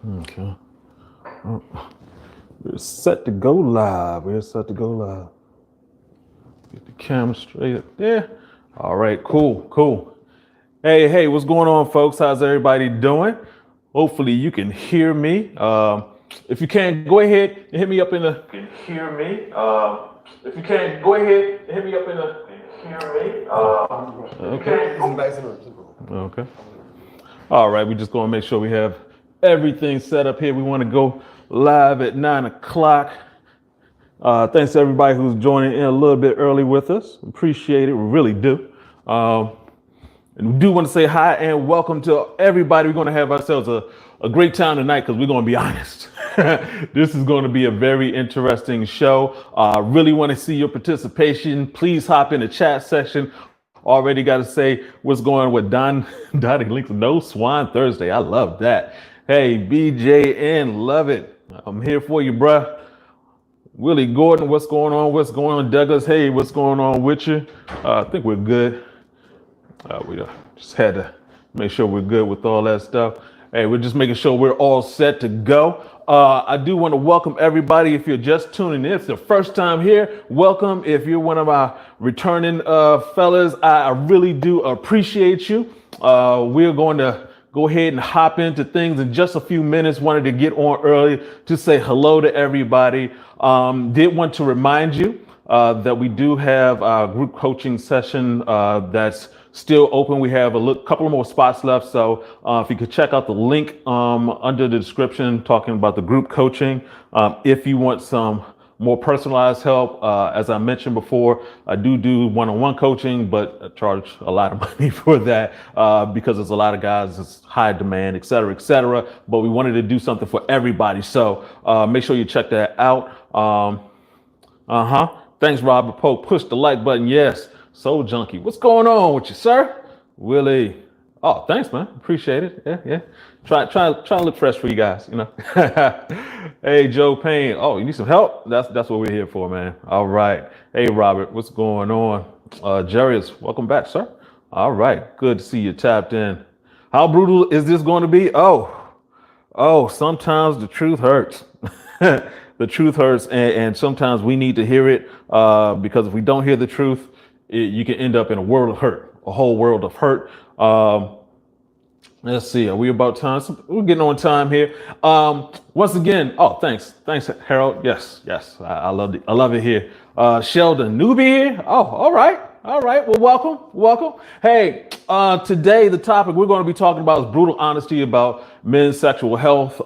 Okay. Oh, we're set to go live. We're set to go live. Get the camera straight up there. All right, cool. Hey, what's going on, folks? How's everybody doing? Hopefully you can hear me. If you can, go ahead and hit me up in the. Can hear me. If you can, go ahead and hit me up in the. Can hear me. Okay. All right, we're just going to make sure we have everything set up here. We want to go live at 9 o'clock. Thanks to everybody who's joining in a little bit early with us. Appreciate it. We really do. And we do want to say hi and welcome to everybody. We're going to have ourselves a great time tonight because we're going to be honest. This is going to be a very interesting show. Really want to see your participation. Please hop in the chat section. Already got to say what's going on with Donnie Links. No Swan Thursday. I love that. Hey, BJN, love it. I'm here for you, bruh. Willie Gordon, what's going on? What's going on? Douglas, hey, what's going on with you? I think we're good. We just had to make sure we're good with all that stuff. Hey, we're just making sure we're all set to go. I do want to welcome everybody. If you're just tuning in, if it's the first time here, welcome. If you're one of our returning fellas, I really do appreciate you. We're going to go ahead and hop into things in just a few minutes. Wanted to get on early to say hello to everybody. Did want to remind you that we do have a group coaching session that's still open. We have a couple of more spots left. So if you could check out the link under the description talking about the group coaching. If you want some more personalized help, as I mentioned before, I do one-on-one coaching, but I charge a lot of money for that because there's a lot of guys, it's high demand, et cetera, et cetera. But we wanted to do something for everybody. So make sure you check that out. Thanks, Robert Pope. Push the like button. Yes. Soul Junkie. What's going on with you, sir? Willie. Oh, thanks, man. Appreciate it. Yeah. Try to look fresh for you guys, you know. Hey, Joe Payne. Oh, you need some help? That's what we're here for, man. All right. Hey, Robert. What's going on? Jarius, welcome back, sir. All right. Good to see you tapped in. How brutal is this going to be? Oh, sometimes the truth hurts. The truth hurts, and sometimes we need to hear it because if we don't hear the truth, you can end up in a world of hurt, a whole world of hurt. Let's see, are we about time? We're getting on time here. Once again, thanks, Harold. Yes, I love it here. Sheldon, newbie here. Oh, all right. Well, welcome. Hey, today the topic we're going to be talking about is brutal honesty about men's sexual health.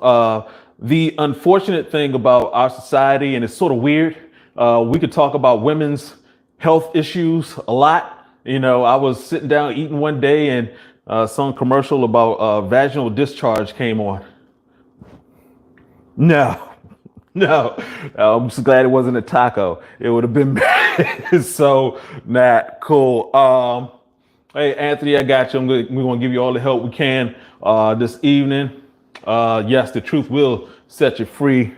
The unfortunate thing about our society, and it's sort of weird, we could talk about women's health issues a lot. You know, I was sitting down eating one day and some commercial about vaginal discharge came on. No, I'm just glad it wasn't a taco. It would have been bad. So not cool. Hey, Anthony, I got you. We're going to give you all the help we can this evening. Yes, the truth will set you free.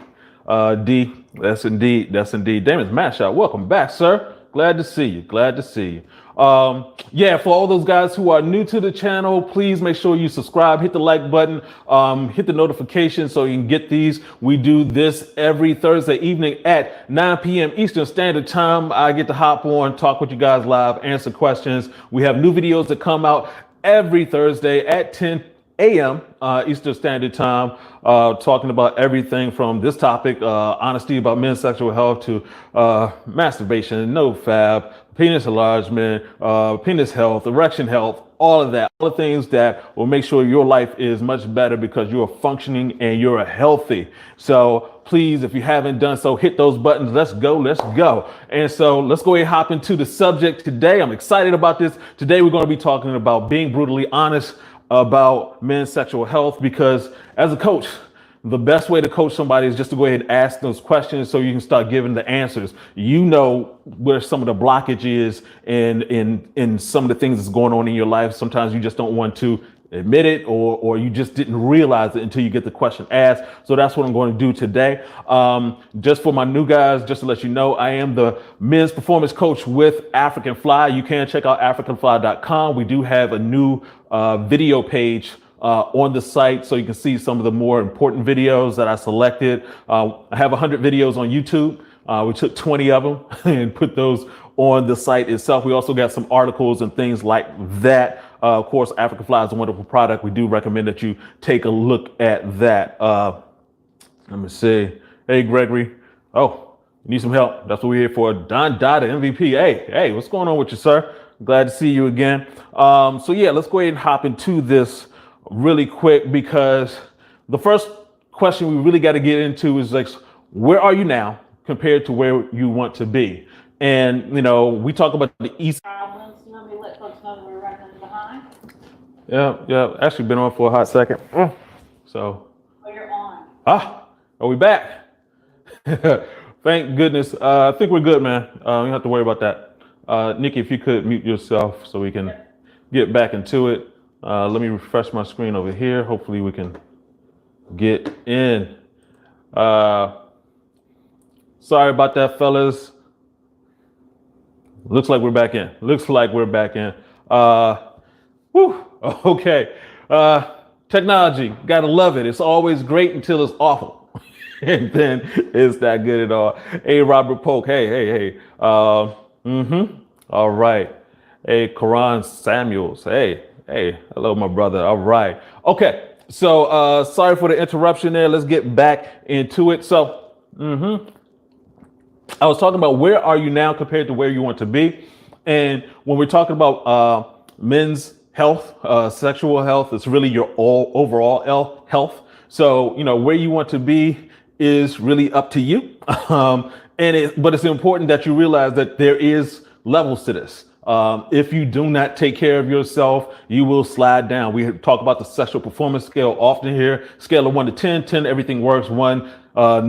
D, that's indeed. Damon's Mashup, welcome back, sir. Glad to see you. For all those guys who are new to the channel, please make sure you subscribe, hit the like button, hit the notification so you can get these. We do this every Thursday evening at 9 p.m. Eastern Standard Time. I get to hop on, talk with you guys live, answer questions. We have new videos that come out every Thursday at 10 a.m. Eastern Standard Time, talking about everything from this topic, honesty about men's sexual health, to masturbation, no fab, penis enlargement, penis health, erection health, all of that, all the things that will make sure your life is much better because you are functioning and you're healthy. So please, if you haven't done so, hit those buttons. Let's go. And so let's go ahead and hop into the subject today. I'm excited about this. Today, we're going to be talking about being brutally honest about men's sexual health, because as a coach, the best way to coach somebody is just to go ahead and ask those questions so you can start giving the answers. You know where some of the blockage is in some of the things that's going on in your life. Sometimes you just don't want to admit it, or you just didn't realize it until you get the question asked. So that's what I'm going to do today. Just for my new guys, just to let you know, I am the men's performance coach with African Fly. You can check out africanfly.com. We do have a new video page on the site so you can see some of the more important videos that I selected. I have 100 videos on YouTube. We took 20 of them and put those on the site itself. We also got some articles and things like that. Of course, African Fly is a wonderful product. We do recommend that you take a look at that. Let me see. Hey, Gregory. Oh, you need some help? That's what we're here for. Don Dada, MVP. Hey, what's going on with you, sir? Glad to see you again. So yeah, let's go ahead and hop into this really quick, because the first question we really got to get into is like, where are you now compared to where you want to be? And, we talk about the East. Problems. You want me to let folks know that we're running behind? Yeah. Actually been on for a hot second. So. Oh, you're on. Are we back? Thank goodness. I think we're good, man. You don't have to worry about that. Nikki, if you could mute yourself so we can get back into it. Let me refresh my screen over here. Hopefully we can get in. Sorry about that, fellas. Looks like we're back in. Okay. Technology, gotta love it. It's always great until it's awful. And then it's not good at all. Hey, Robert Polk. Hey. All right. Hey, Karan Samuels. Hey. Hello, my brother. All right. Okay. So sorry for the interruption there. Let's get back into it. So I was talking about where are you now compared to where you want to be. And when we're talking about men's health, sexual health, it's really your overall health. So, where you want to be is really up to you. But it's important that you realize that there is levels to this. If you do not take care of yourself, you will slide down. We talk about the sexual performance scale often here. Scale of 1 to 10, 10, everything works. 1,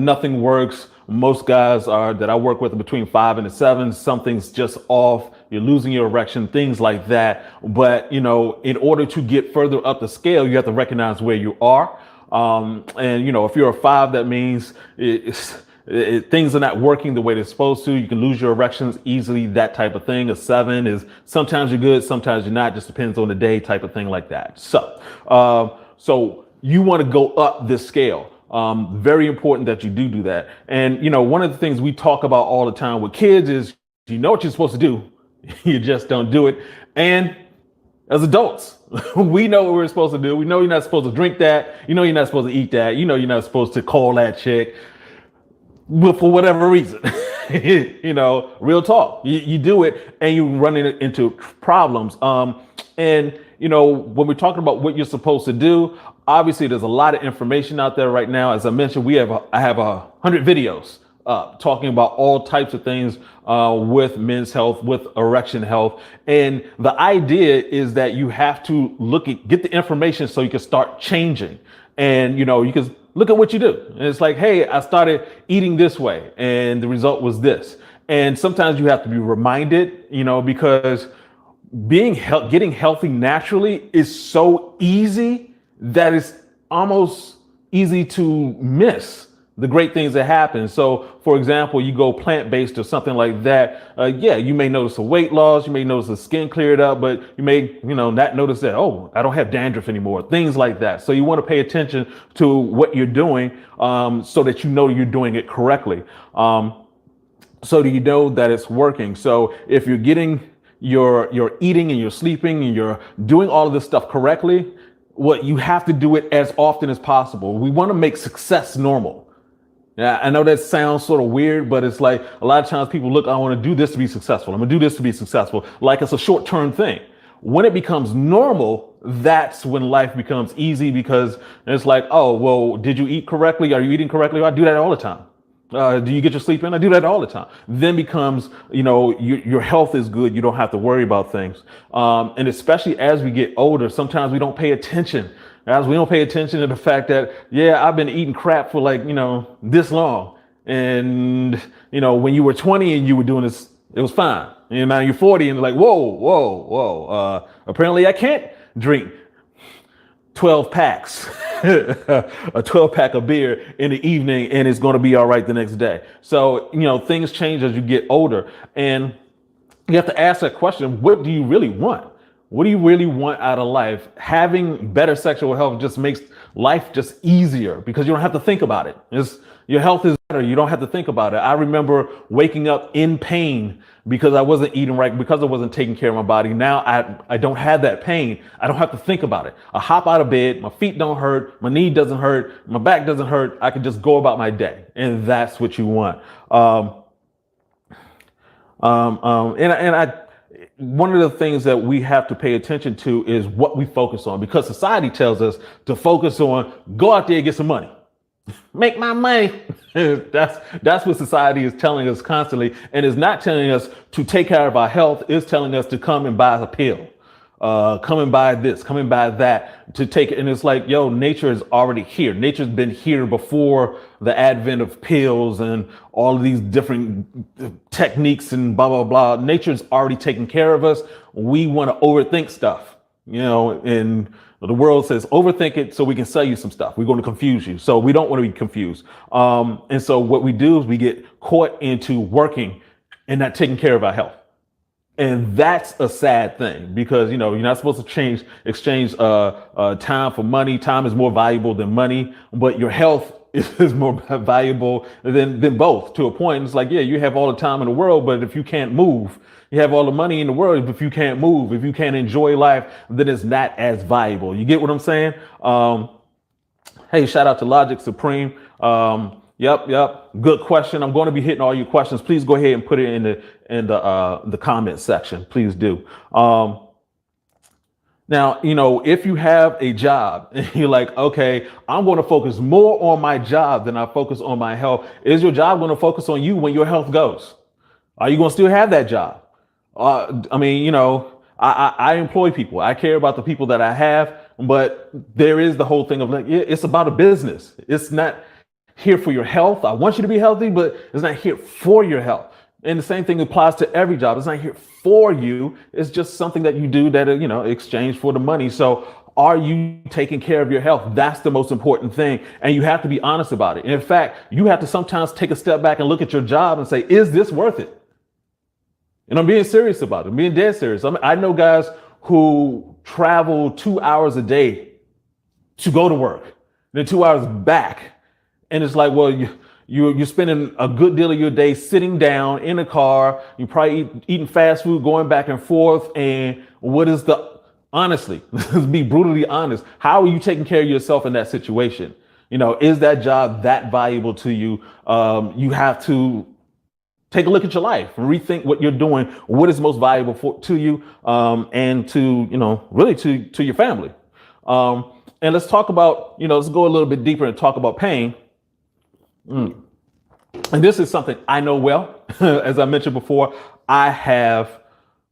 nothing works. Most guys that I work with are between 5 and a 7. Something's just off. You're losing your erection, things like that. But, in order to get further up the scale, you have to recognize where you are. If you're a 5, that means things are not working the way they're supposed to. You can lose your erections easily, that type of thing. A 7 is sometimes you're good, sometimes you're not, just depends on the day, type of thing like that. So you want to go up this scale. Very important that you do that. And, one of the things we talk about all the time with kids is, you know what you're supposed to do. You just don't do it. And as adults, we know what we're supposed to do. We know you're not supposed to drink that. You're not supposed to eat that. You're not supposed to call that chick. But for whatever reason, real talk, you do it and you run into problems. When we're talking about what you're supposed to do, obviously there's a lot of information out there right now. As I mentioned, I have 100 videos talking about all types of things with men's health, with erection health. And the idea is that you have to get the information so you can start changing. And, you can look at what you do. And it's like, hey, I started eating this way and the result was this. And sometimes you have to be reminded, because getting healthy naturally is so easy that it's almost easy to miss the great things that happen. So, for example, you go plant-based or something like that. You may notice a weight loss. You may notice the skin cleared up, but you may, not notice that, oh, I don't have dandruff anymore. Things like that. So you want to pay attention to what you're doing so that you're doing it correctly. So that you know that it's working. So if you're getting your eating and you're sleeping and you're doing all of this stuff correctly, you have to do it as often as possible. We want to make success normal. Yeah, I know that sounds sort of weird, but it's like a lot of times people look, I want to do this to be successful. I'm going to do this to be successful. Like it's a short-term thing. When it becomes normal, that's when life becomes easy, because it's like, oh, well, did you eat correctly? Are you eating correctly? I do that all the time. Do you get your sleep in? I do that all the time. Then becomes, your health is good. You don't have to worry about things. And especially as we get older, sometimes we don't pay attention. As we don't pay attention to the fact that, I've been eating crap for this long. And, when you were 20 and you were doing this, it was fine. And now you're 40 and like, whoa. Apparently I can't drink 12 packs, a 12 pack of beer in the evening, and it's going to be all right the next day. So, things change as you get older, and you have to ask that question. What do you really want? What do you really want out of life? Having better sexual health just makes life just easier because you don't have to think about it. Your health is better. You don't have to think about it. I remember waking up in pain because I wasn't eating right, because I wasn't taking care of my body. Now I don't have that pain. I don't have to think about it. I hop out of bed. My feet don't hurt. My knee doesn't hurt. My back doesn't hurt. I can just go about my day. And that's what you want. One of the things that we have to pay attention to is what we focus on, because society tells us to focus on, go out there and get some money, make my money. That's what society is telling us constantly, and is not telling us to take care of our health. It's telling us to come and buy a pill, come and buy this, come and buy that, to take it. And it's like, yo, nature is already here. Nature's been here before the advent of pills and all of these different techniques and blah, blah, blah. Nature's already taken care of us. We want to overthink stuff, and the world says overthink it so we can sell you some stuff. We're going to confuse you. So we don't want to be confused. And so what we do is we get caught into working and not taking care of our health. And that's a sad thing, because, you're not supposed to exchange time for money. Time is more valuable than money, but your health is more valuable than both, to a point. It's like, yeah, you have all the time in the world, but if you can't move, you have all the money in the world. But if you can't move, if you can't enjoy life, then it's not as valuable. You get what I'm saying? Hey, shout out to Logic Supreme. Yep. Good question. I'm going to be hitting all your questions. Please go ahead and put it in the comment section. Please do. Now, if you have a job and you're like, okay, I'm going to focus more on my job than I focus on my health. Is your job going to focus on you when your health goes? Are you going to still have that job? I employ people. I care about the people that I have, but there is the whole thing of like, it's about a business. It's not here for your health. I want you to be healthy, but it's not here for your health. And the same thing applies to every job. It's not here for you. It's just something that you do that, exchange for the money. So are you taking care of your health? That's the most important thing. And you have to be honest about it. And in fact, you have to sometimes take a step back and look at your job and say, is this worth it? And I'm being serious about it. I'm being dead serious. I know guys who travel 2 hours a day to go to work, then 2 hours back. And it's like, well, you're spending a good deal of your day sitting down in a car. You're probably eating fast food, going back and forth. And honestly, let's be brutally honest. How are you taking care of yourself in that situation? Is that job that valuable to you? You have to take a look at your life and rethink what you're doing, what is most valuable to you, and to, really to your family. And let's talk about, let's go a little bit deeper and talk about pain. And this is something I know well. As I mentioned before, I have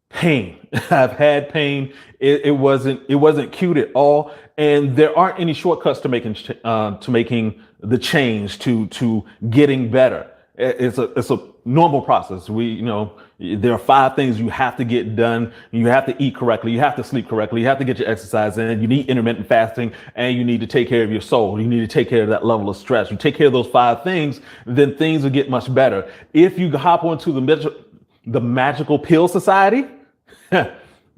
pain. I've had pain. It wasn't cute at all. And there aren't any shortcuts to making the change to getting better. It's a normal process. There are 5 things you have to get done. You have to eat correctly. You have to sleep correctly. You have to get your exercise in. You need intermittent fasting, and you need to take care of your soul. You need to take care of that level of stress. You take care of those 5 things, then things will get much better. If you hop onto the magical pill society,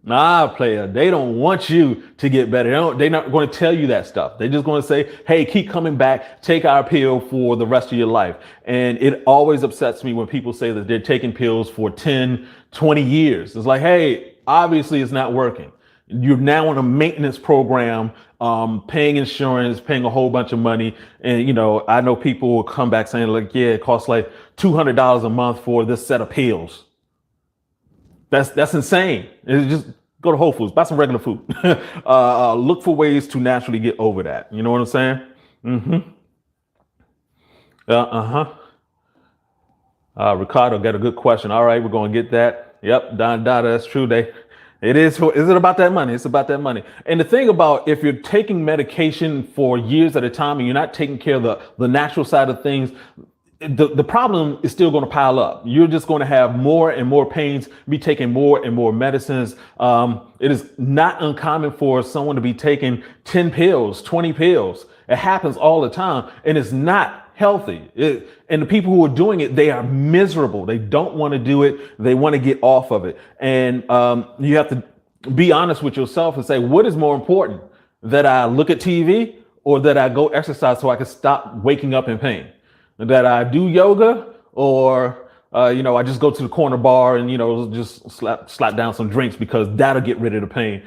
nah, player, they don't want you to get better. They're not going to tell you that stuff. They're just going to say, hey, keep coming back, take our pill for the rest of your life. And it always upsets me when people say that they're taking pills for 10, 20 years. It's like, hey, obviously it's not working. You're now on a maintenance program, paying insurance, paying a whole bunch of money. And, I know people will come back saying like, yeah, it costs like $200 a month for this set of pills. That's insane. It's just go to Whole Foods, buy some regular food. Look for ways to naturally get over that. You know what I'm saying? Mm-hmm. Ricardo got a good question. All right, we're going to get that. Yep, Don Dada, that's true. Is it about that money? It's about that money. And the thing about if you're taking medication for years at a time and you're not taking care of the natural side of things, the problem is still going to pile up. You're just going to have more and more pains, be taking more and more medicines. It is not uncommon for someone to be taking 10 pills, 20 pills. It happens all the time, and it's not healthy. And the people who are doing it, they are miserable. They don't want to do it. They want to get off of it. And you have to be honest with yourself and say, what is more important, that I look at TV or that I go exercise so I can stop waking up in pain? That I do yoga or, I just go to the corner bar and, just slap down some drinks because that'll get rid of the pain.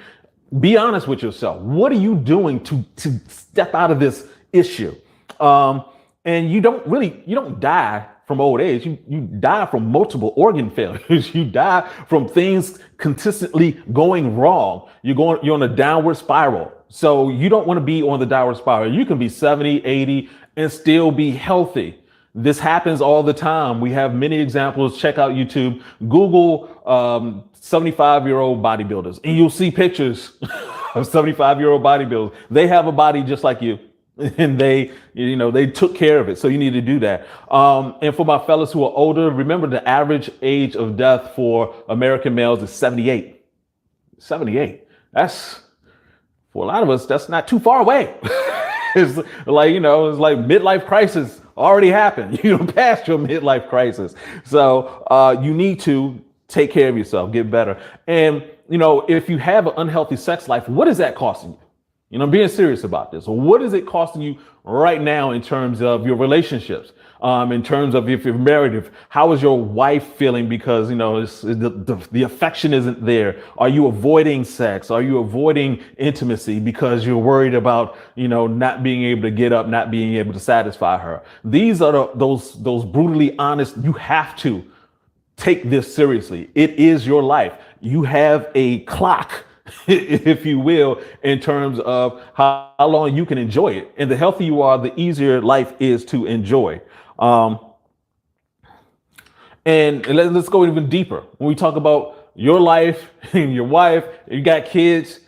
Be honest with yourself. What are you doing to step out of this issue? And you don't die from old age. You die from multiple organ failures. You die from things consistently going wrong. You're on a downward spiral. So you don't want to be on the downward spiral. You can be 70, 80 and still be healthy. This happens all the time. We have many examples. Check out YouTube, Google 75-year-old bodybuilders, and you'll see pictures of 75-year-old bodybuilders. They have a body just like you. And they took care of it. So you need to do that. And for my fellas who are older, remember the average age of death for American males is 78. 78. That's, for a lot of us, that's not too far away. It's like midlife crisis already happened. You passed your midlife crisis. So you need to take care of yourself, get better. And, if you have an unhealthy sex life, what is that costing you? I'm being serious about this. So what is it costing you right now in terms of your relationships? In terms of if you're married, how is your wife feeling because, the affection isn't there? Are you avoiding sex? Are you avoiding intimacy because you're worried about, not being able to get up, not being able to satisfy her? These are those brutally honest. You have to take this seriously. It is your life. You have a clock, if you will, in terms of how long you can enjoy it. And the healthier you are, the easier life is to enjoy. And let's go even deeper. When we talk about your life and your wife, you got kids,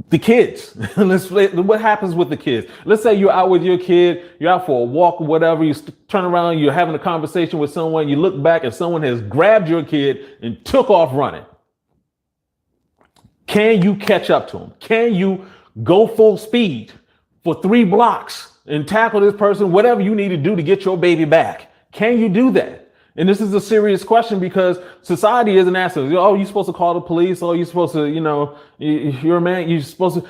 the kids, what happens with the kids? Let's say you're out with your kid, you're out for a walk or whatever, you turn around, you're having a conversation with someone, you look back and someone has grabbed your kid and took off running. Can you catch up to them? Can you go full speed for 3 blocks and tackle this person, whatever you need to do to get your baby back? Can you do that? And this is a serious question because society isn't asking, oh, you're supposed to call the police. Oh, you're supposed to, you're a man. You're supposed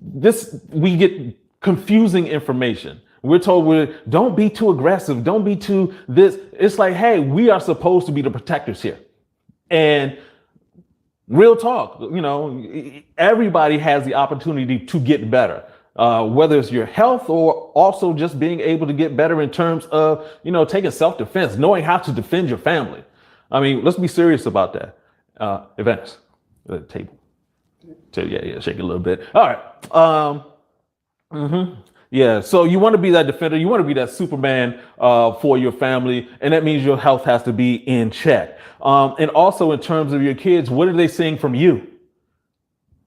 to. We get confusing information. We're told don't be too aggressive. Don't be too this. It's like, hey, we are supposed to be the protectors here. And real talk, everybody has the opportunity to get better, whether it's your health or also just being able to get better in terms of, taking self-defense, knowing how to defend your family. I mean, let's be serious about that. Events, the table. Yeah, shake it a little bit. All right. Yeah, so you want to be that defender. You want to be that Superman for your family. And that means your health has to be in check. And also in terms of your kids, what are they seeing from you?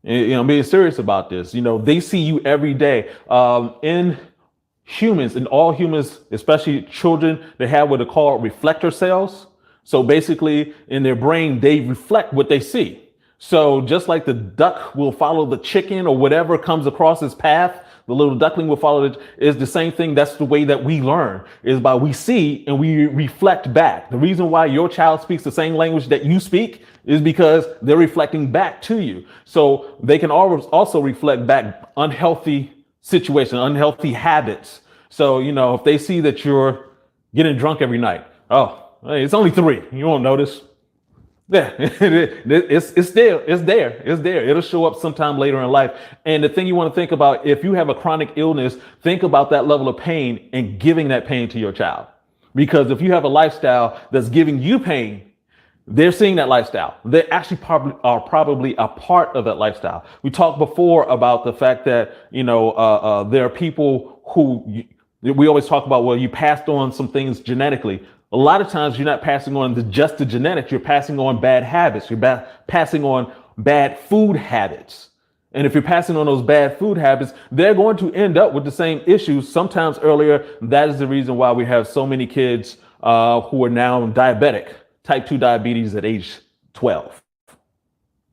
Being serious about this. They see you every day. In all humans, especially children, they have what are called reflector cells. So basically in their brain, they reflect what they see. So just like the duck will follow the chicken or whatever comes across its path, the little duckling will follow it. Is the same thing. That's the way that we learn, is by we see and we reflect back. The reason why your child speaks the same language that you speak is because they're reflecting back to you. So they can always also reflect back unhealthy situations, unhealthy habits. So, if they see that you're getting drunk every night, oh, hey, it's only 3. You won't notice. Yeah, it's there. It'll show up sometime later in life. And the thing you want to think about, if you have a chronic illness, think about that level of pain and giving that pain to your child. Because if you have a lifestyle that's giving you pain, they're seeing that lifestyle. They actually probably a part of that lifestyle. We talked before about the fact that, there are people who we always talk about, well, you passed on some things genetically. A lot of times you're not passing on just the genetics, you're passing on bad habits. You're passing on bad food habits. And if you're passing on those bad food habits, they're going to end up with the same issues sometimes earlier. That is the reason why we have so many kids who are now diabetic, type 2 diabetes at age 12.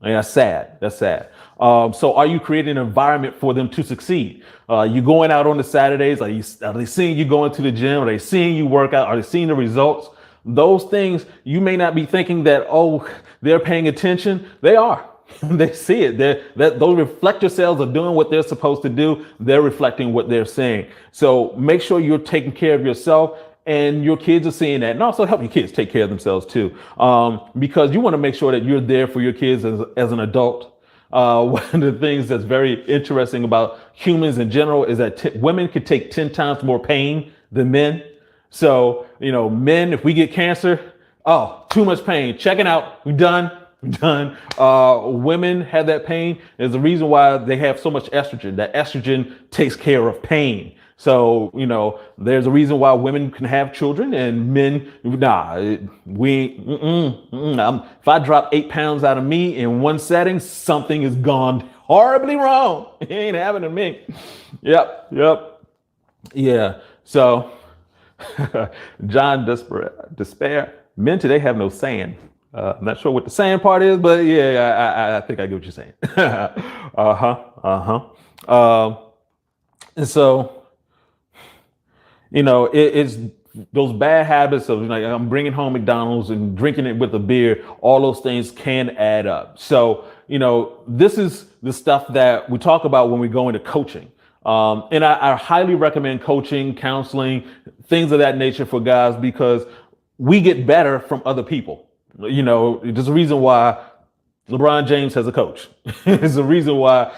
And that's sad. So are you creating an environment for them to succeed? You going out on the Saturdays? Are they seeing you going to the gym? Are they seeing you work out? Are they seeing the results? Those things, you may not be thinking that, oh, they're paying attention. They are. They see it. Those reflector cells are doing what they're supposed to do. They're reflecting what they're seeing. So make sure you're taking care of yourself, and your kids are seeing that, and also help your kids take care of themselves too, because you want to make sure that you're there for your kids as an adult. One of the things that's very interesting about humans in general is that women could take 10 times more pain than men. So, men, if we get cancer, oh, too much pain, checking out, we're done. Done. Women have that pain. There's a reason why they have so much estrogen. That estrogen takes care of pain. So, there's a reason why women can have children and men, if I drop 8 pounds out of me in one setting, something has gone horribly wrong. It ain't happening to me. Yep. Yeah. So, John Despair, men today have no sand. I'm not sure what the sand part is, but yeah, I think I get what you're saying. And so, it's those bad habits of like I'm bringing home McDonald's and drinking it with a beer. All those things can add up. So, this is the stuff that we talk about when we go into coaching. And I highly recommend coaching, counseling, things of that nature for guys, because we get better from other people. There's a reason why LeBron James has a coach. There's a reason why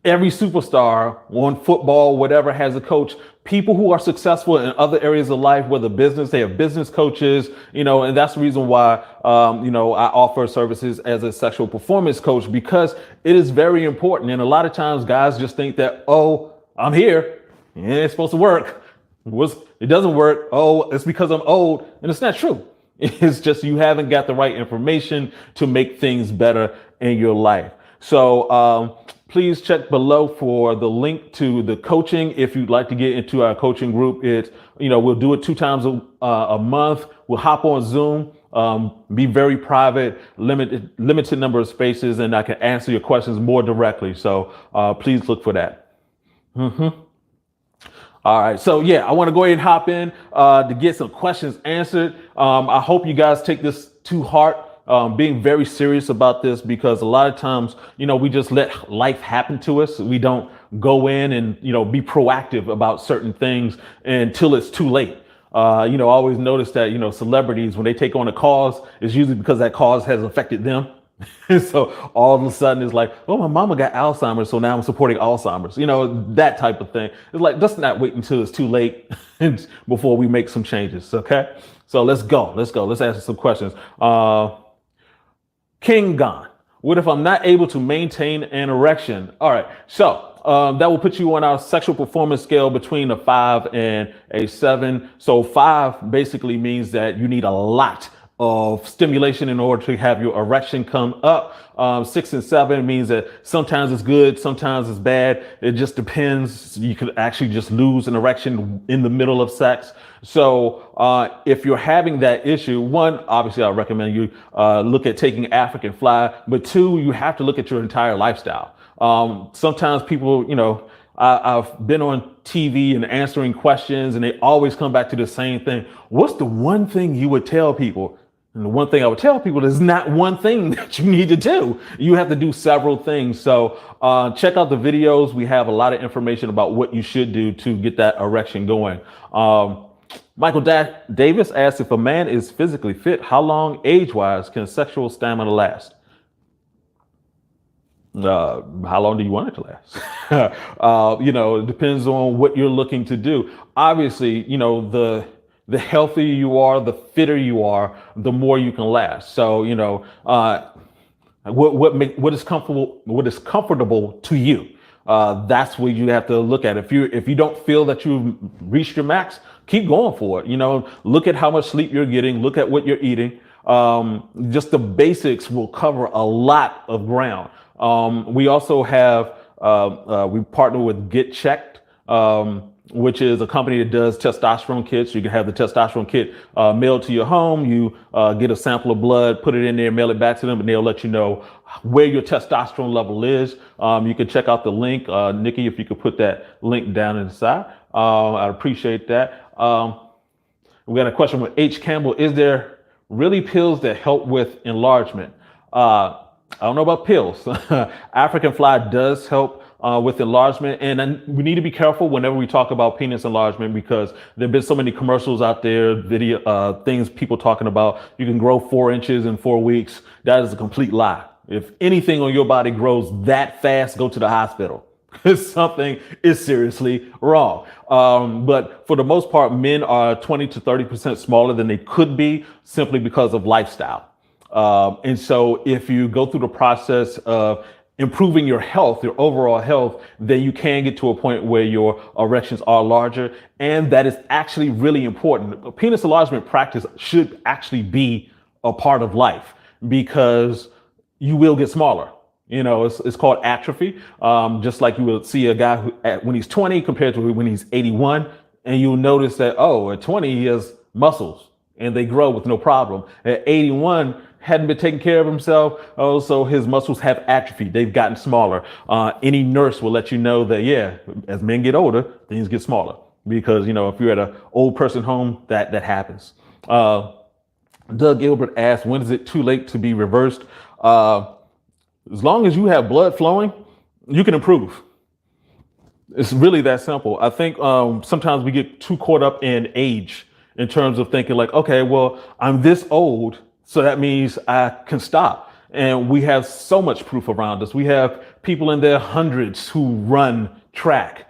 every superstar on football, whatever, has a coach. People who are successful in other areas of life, whether business, they have business coaches, and that's the reason why, I offer services as a sexual performance coach, because it is very important. And a lot of times guys just think that, oh, I'm here and it's supposed to work. It doesn't work. Oh, it's because I'm old. And it's not true. It's just you haven't got the right information to make things better in your life. So please check below for the link to the coaching. If you'd like to get into our coaching group, we'll do it 2 times a month. We'll hop on Zoom, be very private, limited number of spaces, and I can answer your questions more directly. So please look for that. All right. So, I want to go ahead and hop in to get some questions answered. I hope you guys take this to heart, being very serious about this, because a lot of times, we just let life happen to us. We don't go in and, be proactive about certain things until it's too late. I always notice that, celebrities, when they take on a cause, it's usually because that cause has affected them. So all of a sudden it's like, oh, my mama got Alzheimer's, so now I'm supporting Alzheimer's, that type of thing. It's like, let's not wait until it's too late before we make some changes. Okay. So let's go. Let's answer some questions. King Gone. What if I'm not able to maintain an erection? All right. So that will put you on our sexual performance scale between a 5 and a 7. So 5 basically means that you need a lot of stimulation in order to have your erection come up. 6 and 7 means that sometimes it's good, sometimes it's bad. It just depends. You could actually just lose an erection in the middle of sex. So if you're having that issue, 1, obviously I recommend you look at taking African Fly, but 2, you have to look at your entire lifestyle. Sometimes people, I've been on TV and answering questions, and they always come back to the same thing. What's the one thing you would tell people? And the one thing I would tell people is not one thing that you need to do. You have to do several things. So check out the videos. We have a lot of information about what you should do to get that erection going. Michael Davis asked, if a man is physically fit, how long age-wise can sexual stamina last? How long do you want it to last? It depends on what you're looking to do. Obviously, the healthier you are, the fitter you are, the more you can last. So, what is comfortable to you? That's what you have to look at. If you don't feel that you've reached your max, keep going for it. Look at how much sleep you're getting. Look at what you're eating. Just the basics will cover a lot of ground. We also have, we partner with Get Checked, which is a company that does testosterone kits. You can have the testosterone kit mailed to your home. You get a sample of blood, put it in there, mail it back to them, and they'll let you know where your testosterone level is. You can check out the link. Nikki, if you could put that link down inside, I'd appreciate that. We got a question from H. Campbell. Is there really pills that help with enlargement? I don't know about pills. African fly does help with enlargement, and then we need to be careful whenever we talk about penis enlargement because there've been so many commercials out there, video things people talking about. You can grow 4 inches in 4 weeks. That is a complete lie. If anything on your body grows that fast, go to the hospital. Something is seriously wrong. But for the most part, men are 20 to 30% smaller than they could be simply because of lifestyle. And so if you go through the process of improving your health, your overall health, then you can get to a point where your erections are larger. And that is actually really important. Penis enlargement practice should actually be a part of life because you will get smaller. You know, it's called atrophy. Just like you will see a guy when he's 20 compared to when he's 81, and you'll notice that, oh, at 20, he has muscles and they grow with no problem. At 81, hadn't been taking care of himself. Oh, so his muscles have atrophy. They've gotten smaller. Any nurse will let you know that, yeah, as men get older, things get smaller because, you know, if you're at an old person home, that happens. Doug Gilbert asked, when is it too late to be reversed? As long as you have blood flowing, you can improve. It's really that simple. I think sometimes we get too caught up in age in terms of thinking like, okay, well, I'm this old, so that means I can stop. And we have so much proof around us. We have people in their hundreds who run track,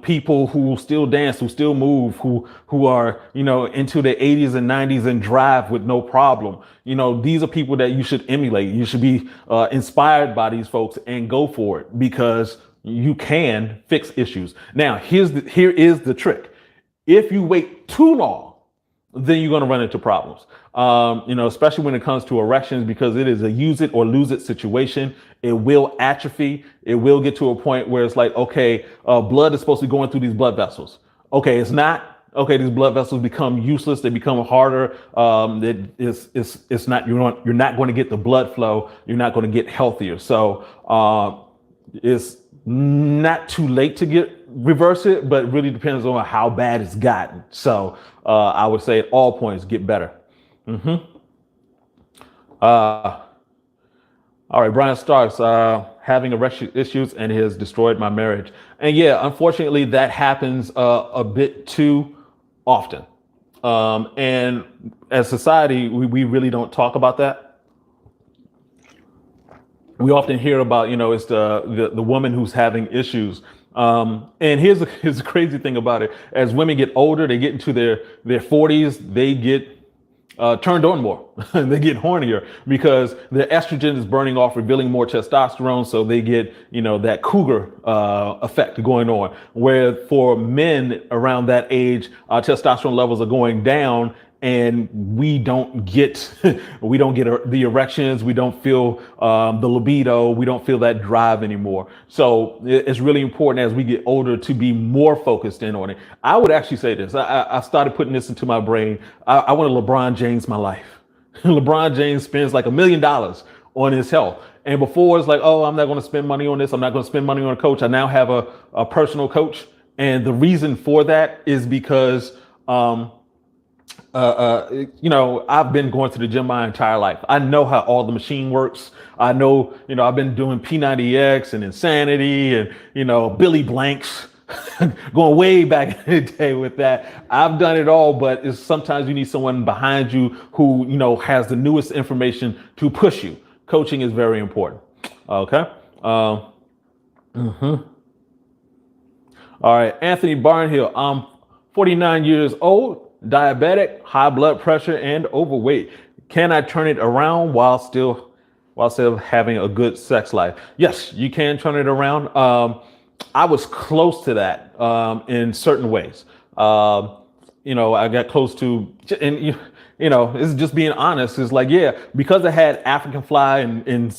people who still dance, who still move, who are, you know, into their 80s and 90s and drive with no problem. You know, these are people that you should emulate. You should be inspired by these folks and go for it because you can fix issues. Now, here is the trick. If you wait too long, then you're going to run into problems. You know, especially when it comes to erections, because it is a use it or lose it situation. It will atrophy. It will get to a point where it's like, okay, blood is supposed to be going through these blood vessels. Okay, it's not. Okay, these blood vessels become useless. They become harder. It's not. You're not going to get the blood flow. You're not going to get healthier. So it's not too late to reverse it, but it really depends on how bad it's gotten. So I would say at all points, get better. All right, Brian Starks, having erection issues and it has destroyed my marriage. And yeah, unfortunately, that happens a bit too often. And as society, we really don't talk about that. We often hear about, you know, it's the woman who's having issues. And here's the crazy thing about it. As women get older, they get into their 40s, they get turned on more. They get hornier because their estrogen is burning off, revealing more testosterone. So they get, you know, that cougar effect going on. Where for men around that age, our testosterone levels are going down. And we don't get the erections. We don't feel the libido. We don't feel that drive anymore. So it's really important as we get older to be more focused in on it. I would actually say this. I started putting this into my brain. I want a LeBron James my life. LeBron James spends like $1 million on his health. And before it's like, oh, I'm not going to spend money on this. I'm not going to spend money on a coach. I now have a personal coach. And the reason for that is because you know, I've been going to the gym my entire life. I know how all the machine works. I know, you know, I've been doing P90X and Insanity and, you know, Billy Blanks, going way back in the day with that. I've done it all, but it's sometimes you need someone behind you who, you know, has the newest information to push you. Coaching is very important. Okay. All right. Anthony Barnhill. I'm 49 years old. Diabetic, high blood pressure, and overweight. Can I turn it around while still having a good sex life? Yes, you can turn it around. I was close to that in certain ways. You know, I got close to, and you know, it's just being honest. It's like, yeah, because I had African fly and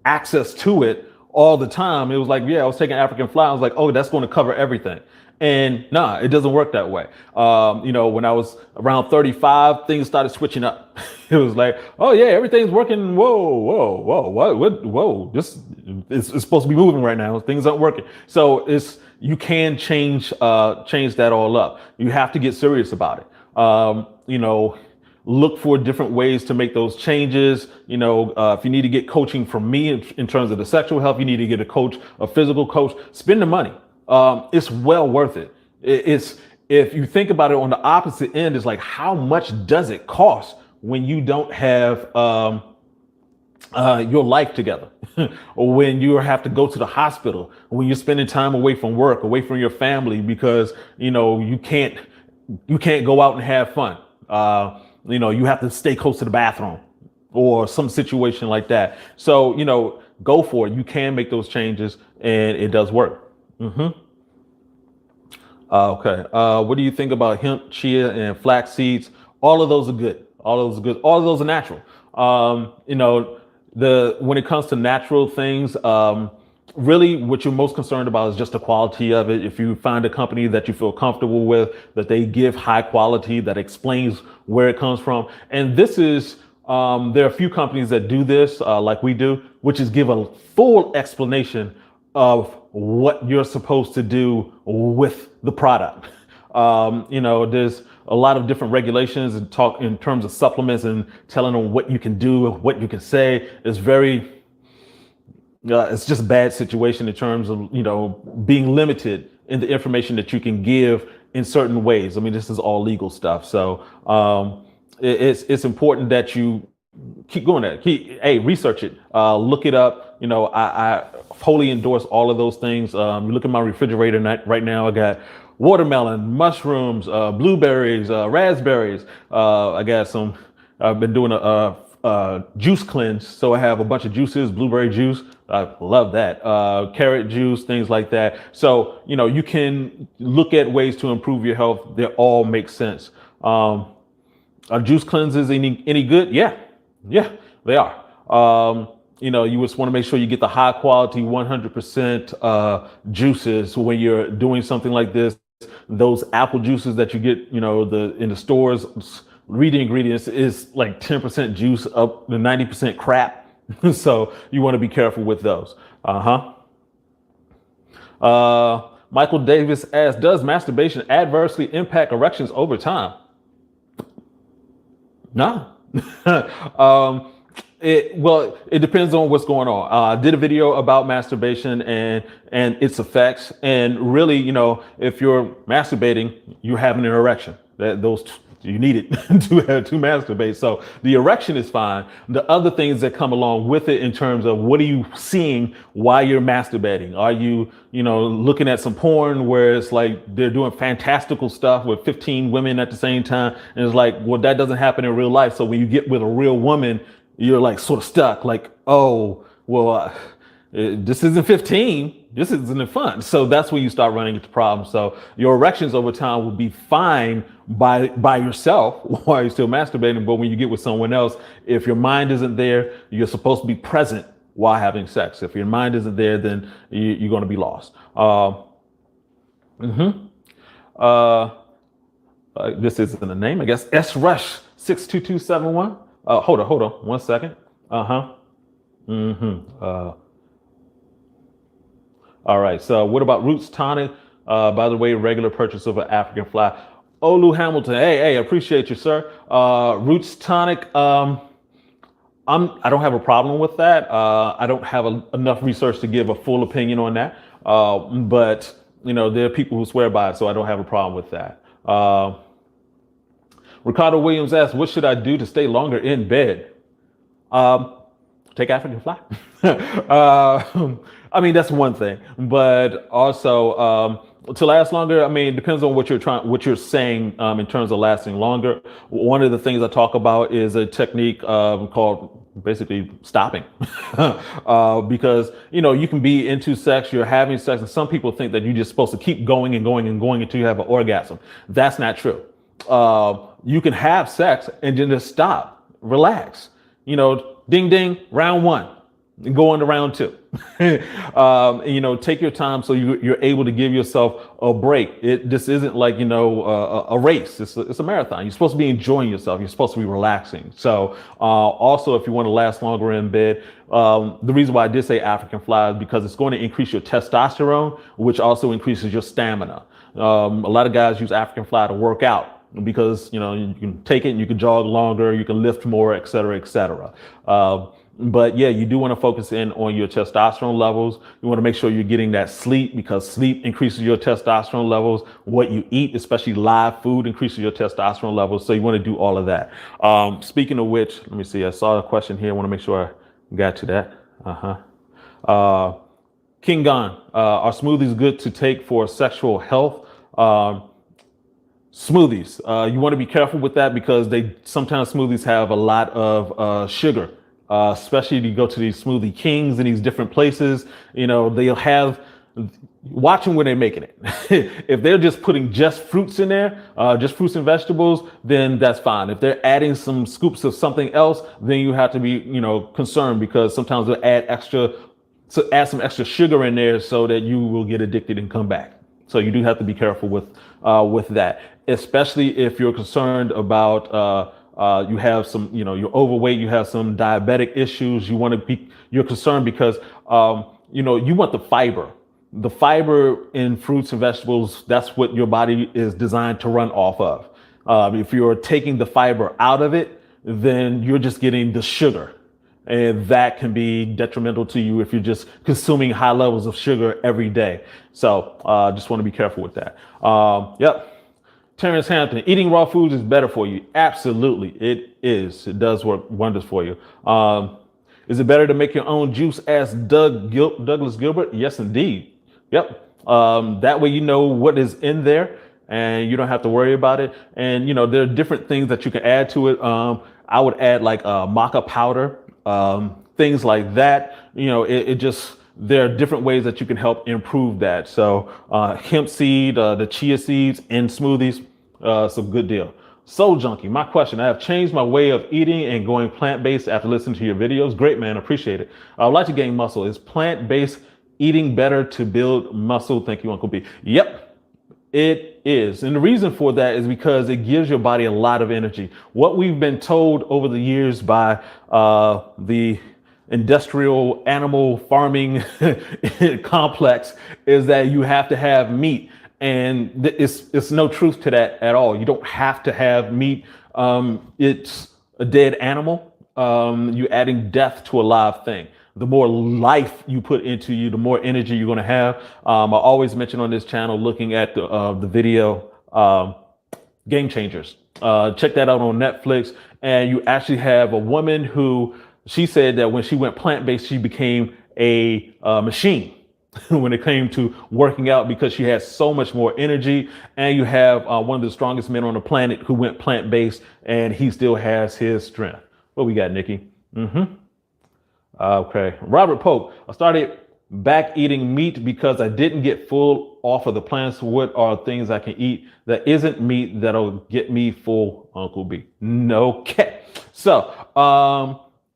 access to it all the time. It was like, yeah, I was taking African fly. I was like, oh, that's going to cover everything. And nah, it doesn't work that way. You know, when I was around 35, things started switching up. It was like, oh yeah, everything's working. Whoa. This it's supposed to be moving right now. Things aren't working. So you can change that all up. You have to get serious about it. You know, look for different ways to make those changes. If you need to get coaching from me in terms of the sexual health, you need to get a coach, a physical coach, spend the money. It's well worth it. It's, if you think about it on the opposite end, it's like, how much does it cost when you don't have your life together, or when you have to go to the hospital, when you're spending time away from work, away from your family, because you can't go out and have fun. You have to stay close to the bathroom or some situation like that. So go for it. You can make those changes, and it does work. Okay. What do you think about hemp, chia, and flax seeds? All of those are good. All of those are good. All of those are natural. When it comes to natural things, really what you're most concerned about is just the quality of it. If you find a company that you feel comfortable with, that they give high quality, that explains where it comes from. And this is, there are a few companies that do this, like we do, which is give a full explanation of what you're supposed to do with the product. There's a lot of different regulations and talk in terms of supplements and telling them what you can do, what you can say. It's it's just a bad situation in terms of, being limited in the information that you can give in certain ways. I mean, this is all legal stuff. So it's important that you keep going at it. Research it, look it up. I wholly endorse all of those things. You look at my refrigerator right now, I got watermelon, mushrooms, blueberries, raspberries. I've been doing a juice cleanse. So I have a bunch of juices, blueberry juice. I love that. Carrot juice, things like that. So, you can look at ways to improve your health. They all make sense. Are juice cleanses any good? Yeah, they are. You just want to make sure you get the high quality 100% juices when you're doing something like this. Those apple juices that you get, in the stores, read the ingredients, is like 10% juice up to 90% crap. So you want to be careful with those. Michael Davis asks, does masturbation adversely impact erections over time? No. It depends on what's going on. I did a video about masturbation and its effects. And really, if you're masturbating, you're having an erection. You need it to masturbate. So the erection is fine. The other things that come along with it in terms of what are you seeing while you're masturbating? Are you, looking at some porn where it's like they're doing fantastical stuff with 15 women at the same time? And it's like, well, that doesn't happen in real life. So when you get with a real woman, you're like sort of stuck, like, oh, well, this isn't 15. This isn't fun. So that's when you start running into problems. So your erections over time will be fine by yourself while you're still masturbating. But when you get with someone else, if your mind isn't there, you're supposed to be present while having sex. If your mind isn't there, then you're going to be lost. This isn't a name, I guess. S Rush 62271. Hold on 1 second. All right. So what about Roots Tonic? By the way, regular purchase of an African fly. Olu Hamilton. Hey, appreciate you, sir. Roots Tonic. I don't have a problem with that. I don't have enough research to give a full opinion on that. But there are people who swear by it, so I don't have a problem with that. Ricardo Williams asks, what should I do to stay longer in bed? Take African fly. I mean, that's one thing, but also to last longer. I mean, it depends on what you're saying in terms of lasting longer. One of the things I talk about is a technique called basically stopping, because you can be into sex, you're having sex, and some people think that you're just supposed to keep going and going and going until you have an orgasm. That's not true. You can have sex and then just stop, relax. Ding, ding, round one, and go on to round two. Take your time so you're able to give yourself a break. This isn't like, a race. It's a marathon. You're supposed to be enjoying yourself. You're supposed to be relaxing. So also, if you want to last longer in bed, the reason why I did say African fly is because it's going to increase your testosterone, which also increases your stamina. A lot of guys use African fly to work out. because you can take it and you can jog longer, you can lift more, et cetera, et cetera. But yeah, you do want to focus in on your testosterone levels. You want to make sure you're getting that sleep, because sleep increases your testosterone levels. What you eat, especially live food, increases your testosterone levels. So you want to do all of that. Speaking of which, let me see. I saw a question here. I want to make sure I got to that. King Gon, are smoothies good to take for sexual health? Smoothies, you want to be careful with that, because sometimes smoothies have a lot of sugar. Especially if you go to these smoothie kings in these different places, they'll have, watch them when they're making it. If they're just putting just fruits in there, just fruits and vegetables, then that's fine. If they're adding some scoops of something else, then you have to be, concerned, because sometimes they'll add some extra sugar in there so that you will get addicted and come back. So you do have to be careful with that, especially if you're concerned about, you have some, you're overweight, you have some diabetic issues. You're concerned because, you want the fiber. The fiber in fruits and vegetables, that's what your body is designed to run off of. If you're taking the fiber out of it, then you're just getting the sugar. And that can be detrimental to you if you're just consuming high levels of sugar every day. So just want to be careful with that. Yep. Terrence Hampton, eating raw foods is better for you. Absolutely, it is. It does work wonders for you. Is it better to make your own juice? Asked Douglas Gilbert. Yes, indeed. Yep. That way you know what is in there and you don't have to worry about it. And, there are different things that you can add to it. I would add like maca powder, things like that. There are different ways that you can help improve that. So hemp seed, the chia seeds in smoothies, it's a good deal. Soul Junkie, my question: I have changed my way of eating and going plant-based after listening to your videos. Great, man. Appreciate it. I would like to gain muscle. Is plant-based eating better to build muscle? Thank you, Uncle B. Yep, it is. And the reason for that is because it gives your body a lot of energy. What we've been told over the years by the industrial animal farming complex is that you have to have meat, and it's no truth to that at all. You don't have to have meat. It's a dead animal. You're adding death to a live thing. The more life you put into you, the more energy you're going to have. I always mention on this channel, looking at the video Game Changers. Check that out on Netflix. And you actually have a woman who, she said that when she went plant-based, she became a machine when it came to working out, because she has so much more energy. And you have one of the strongest men on the planet who went plant-based, and he still has his strength. What we got, Nikki? Okay. Robert Pope, I started back eating meat because I didn't get full off of the plants. What are things I can eat that isn't meat that'll get me full, Uncle B? No. Okay. So,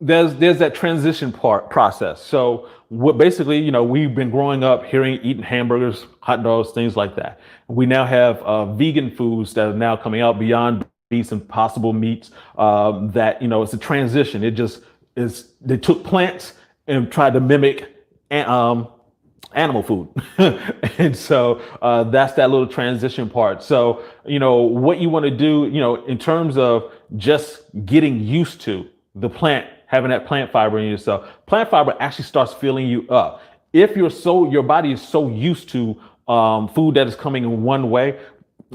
there's that transition process. So what basically, we've been growing up eating hamburgers, hot dogs, things like that. We now have vegan foods that are now coming out, beyond beef and possible meats, that, it's a transition. It just is, they took plants and tried to mimic animal food. And so that's that little transition part. So, what you want to do, in terms of just getting used to the plant, having that plant fiber in yourself, plant fiber actually starts filling you up. If your body is so used to food that is coming in one way,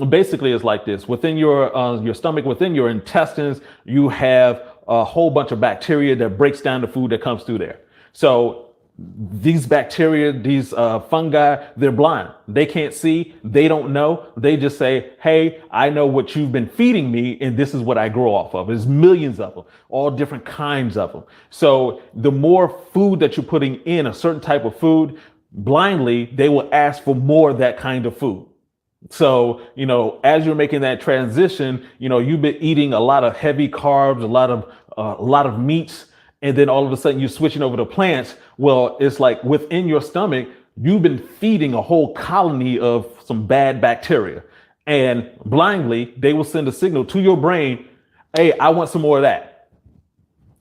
basically it's like this: within your stomach, within your intestines, you have a whole bunch of bacteria that breaks down the food that comes through there. So these bacteria, these fungi, they're blind. They can't see. They don't know. They just say, hey, I know what you've been feeding me, and this is what I grow off of. There's millions of them, all different kinds of them. So the more food that you're putting in, a certain type of food, blindly, they will ask for more of that kind of food. So, as you're making that transition, you've been eating a lot of heavy carbs, a lot of meats, and then all of a sudden you're switching over to plants. Well, it's like within your stomach, you've been feeding a whole colony of some bad bacteria, and blindly they will send a signal to your brain, hey, I want some more of that.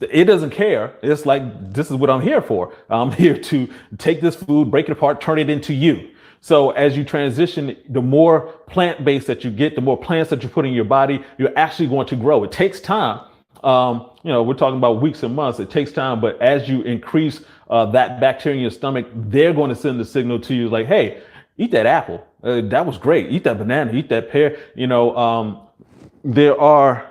It doesn't care. It's like, this is what I'm here for. I'm here to take this food, break it apart, turn it into you. So as you transition, the more plant-based that you get, the more plants that you put in your body, you're actually going to grow. It takes time. We're talking about weeks and months. It takes time, but as you increase that bacteria in your stomach, they're going to send the signal to you like, hey, eat that apple. That was great. Eat that banana, eat that pear. There are,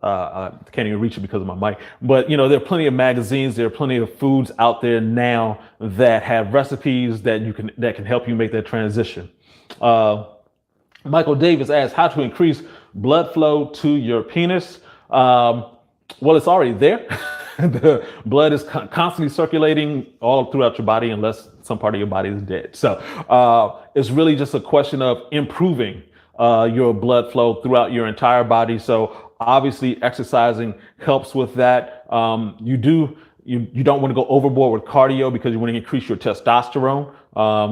I can't even reach it because of my mic, but there are plenty of magazines, there are plenty of foods out there now that have recipes that can help you make that transition. Michael Davis asks how to increase blood flow to your penis. Well, it's already there. The blood is constantly circulating all throughout your body unless some part of your body is dead. So it's really just a question of improving your blood flow throughout your entire body. So obviously exercising helps with that. You don't want to go overboard with cardio because you want to increase your testosterone.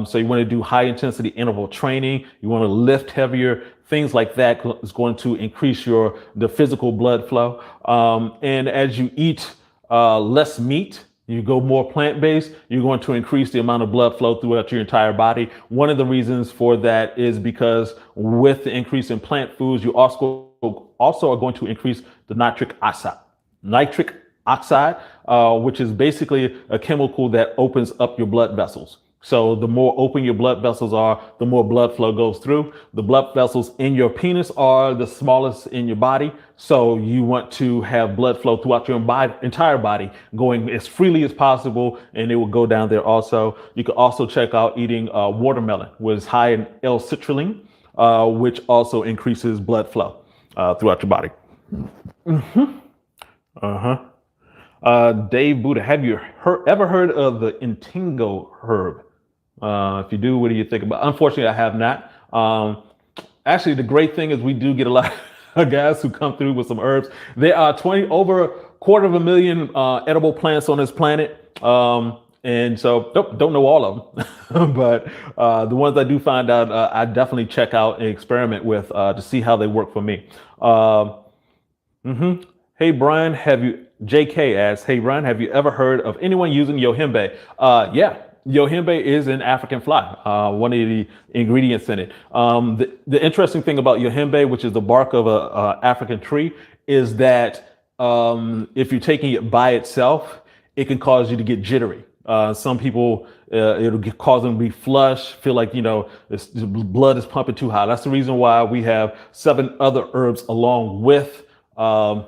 So you want to do high intensity interval training. You want to lift heavier. Things like that is going to increase the physical blood flow. And as you eat less meat, you go more plant-based, you're going to increase the amount of blood flow throughout your entire body. One of the reasons for that is because with the increase in plant foods, you also are going to increase the nitric oxide. Nitric oxide, which is basically a chemical that opens up your blood vessels. So the more open your blood vessels are, the more blood flow goes through. The blood vessels in your penis are the smallest in your body. So you want to have blood flow throughout your entire body going as freely as possible, and it will go down there also. You can also check out eating watermelon, which is high in L-citrulline, which also increases blood flow throughout your body. Dave Buddha, have you ever heard of the Intingo herb? If you do, what do you think about? Unfortunately, I have not. Actually, the great thing is we do get a lot of guys who come through with some herbs. There are over 250,000 edible plants on this planet. And so don't know all of them, but the ones I do find out, I definitely check out and experiment with to see how they work for me. Hey, Brian, JK asks, hey, Brian, have you ever heard of anyone using yohimbe? Yeah. Yohimbe is an African fly, one of the ingredients in it. The interesting thing about yohimbe, which is the bark of a African tree, is that if you're taking it by itself, it can cause you to get jittery. Some people, it'll cause them to be flush, feel like, the blood is pumping too high. That's the reason why we have 7 other herbs along with the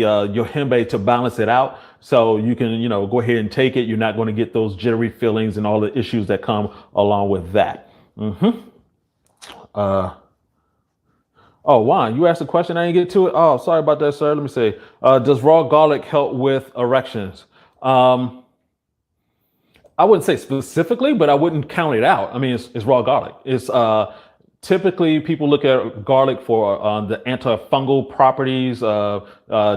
yohimbe to balance it out. So you can, go ahead and take it. You're not going to get those jittery feelings and all the issues that come along with that. Oh, Juan, you asked a question. I didn't get to it. Oh, sorry about that, sir. Let me see. Does raw garlic help with erections? I wouldn't say specifically, but I wouldn't count it out. I mean, it's raw garlic. It's typically people look at garlic for the antifungal properties,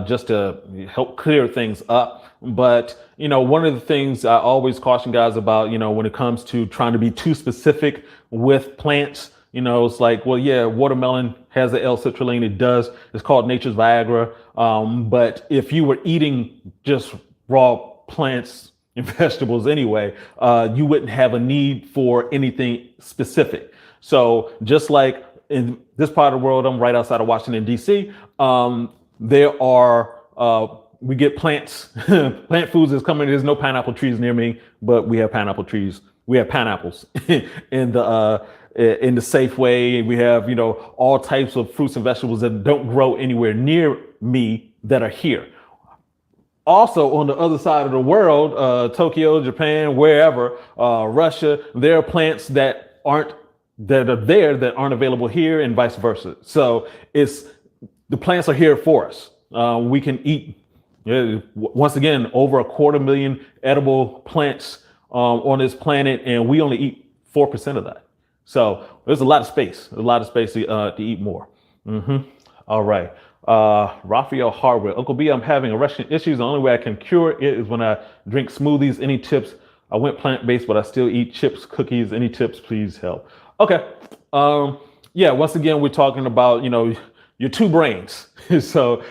just to help clear things up. But, one of the things I always caution guys about, when it comes to trying to be too specific with plants, it's like, well, yeah, watermelon has the L-citrulline. It does. It's called nature's Viagra. But if you were eating just raw plants and vegetables anyway, you wouldn't have a need for anything specific. So just like in this part of the world, I'm right outside of Washington, D.C., there are, we get plants, plant foods is coming. There's no pineapple trees near me, but we have pineapple trees. We have pineapples in the Safeway. We have, all types of fruits and vegetables that don't grow anywhere near me that are here. Also, on the other side of the world, Tokyo, Japan, wherever, Russia, there are plants that are there that aren't available here, and vice versa. So the plants are here for us. We can eat, once again, over 250,000 edible plants on this planet, and we only eat 4% of that. So there's a lot of space. To eat more. All right. Raphael Hardware. Uncle B, I'm having erection issues. The only way I can cure it is when I drink smoothies. Any tips? I went plant-based, but I still eat chips, cookies. Any tips? Please help. Okay. Yeah. Once again, we're talking about, your two brains. So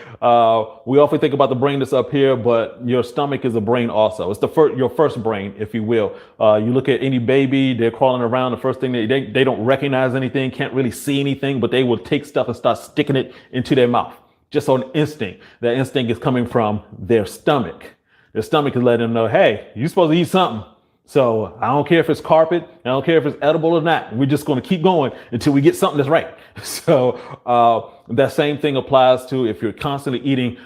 we often think about the brain that's up here, but your stomach is a brain also. It's your first brain, if you will. You look at any baby, they're crawling around. The first thing they don't recognize anything, can't really see anything, but they will take stuff and start sticking it into their mouth just on instinct. That instinct is coming from their stomach. Their stomach is letting them know, hey, you're supposed to eat something. So I don't care if it's carpet. I don't care if it's edible or not. We're just going to keep going until we get something that's right. So that same thing applies to if you're constantly eating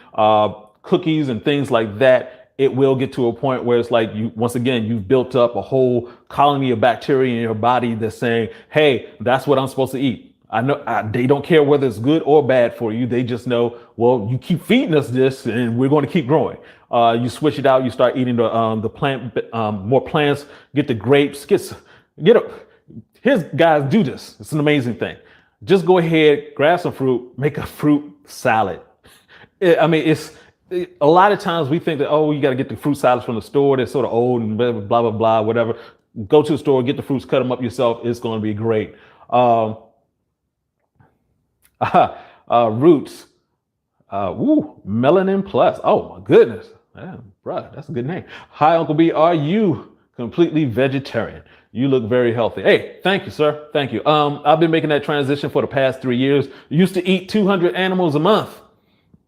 cookies and things like that. It will get to a point where it's like once again, you've built up a whole colony of bacteria in your body that's saying, hey, that's what I'm supposed to eat. I know they don't care whether it's good or bad for you. They just know, well, you keep feeding us this and we're going to keep growing. You switch it out. You start eating the plant, more plants, get the grapes, here's guys, do this. It's an amazing thing. Just go ahead, grab some fruit, make a fruit salad. It's a lot of times we think that, oh, you got to get the fruit salads from the store. They're sort of old and blah, blah, blah, blah, whatever. Go to the store, get the fruits, cut them up yourself. It's going to be great. Roots. Melanin Plus. Oh my goodness. Man, bruh, that's a good name. Hi, Uncle B. Are you completely vegetarian? You look very healthy. Hey, thank you, sir. Thank you. I've been making that transition for the past 3 years. Used to eat 200 animals a month.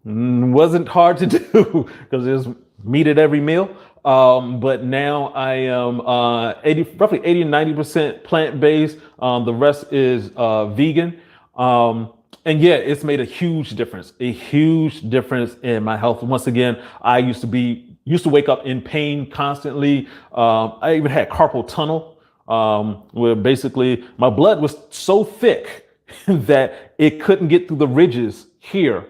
Wasn't hard to do because there's meat at every meal. But now I am roughly 80 to 90% plant-based. The rest is vegan. And yeah, it's made a huge difference in my health. Once again, I used to wake up in pain constantly. I even had carpal tunnel, where basically my blood was so thick that it couldn't get through the ridges here.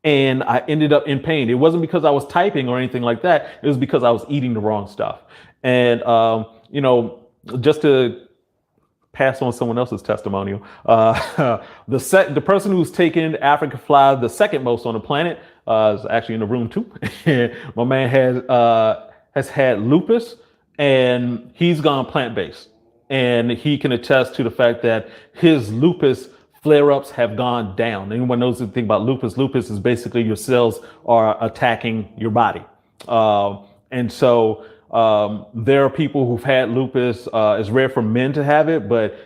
And I ended up in pain. It wasn't because I was typing or anything like that. It was because I was eating the wrong stuff. And, just to pass on someone else's testimonial. The person who's taken African fly the second most on the planet is actually in the room too. My man has had lupus, and he's gone plant-based, and he can attest to the fact that his lupus flare-ups have gone down. Anyone knows the thing about lupus? Lupus is basically your cells are attacking your body, and so. There are people who've had lupus. It's rare for men to have it, but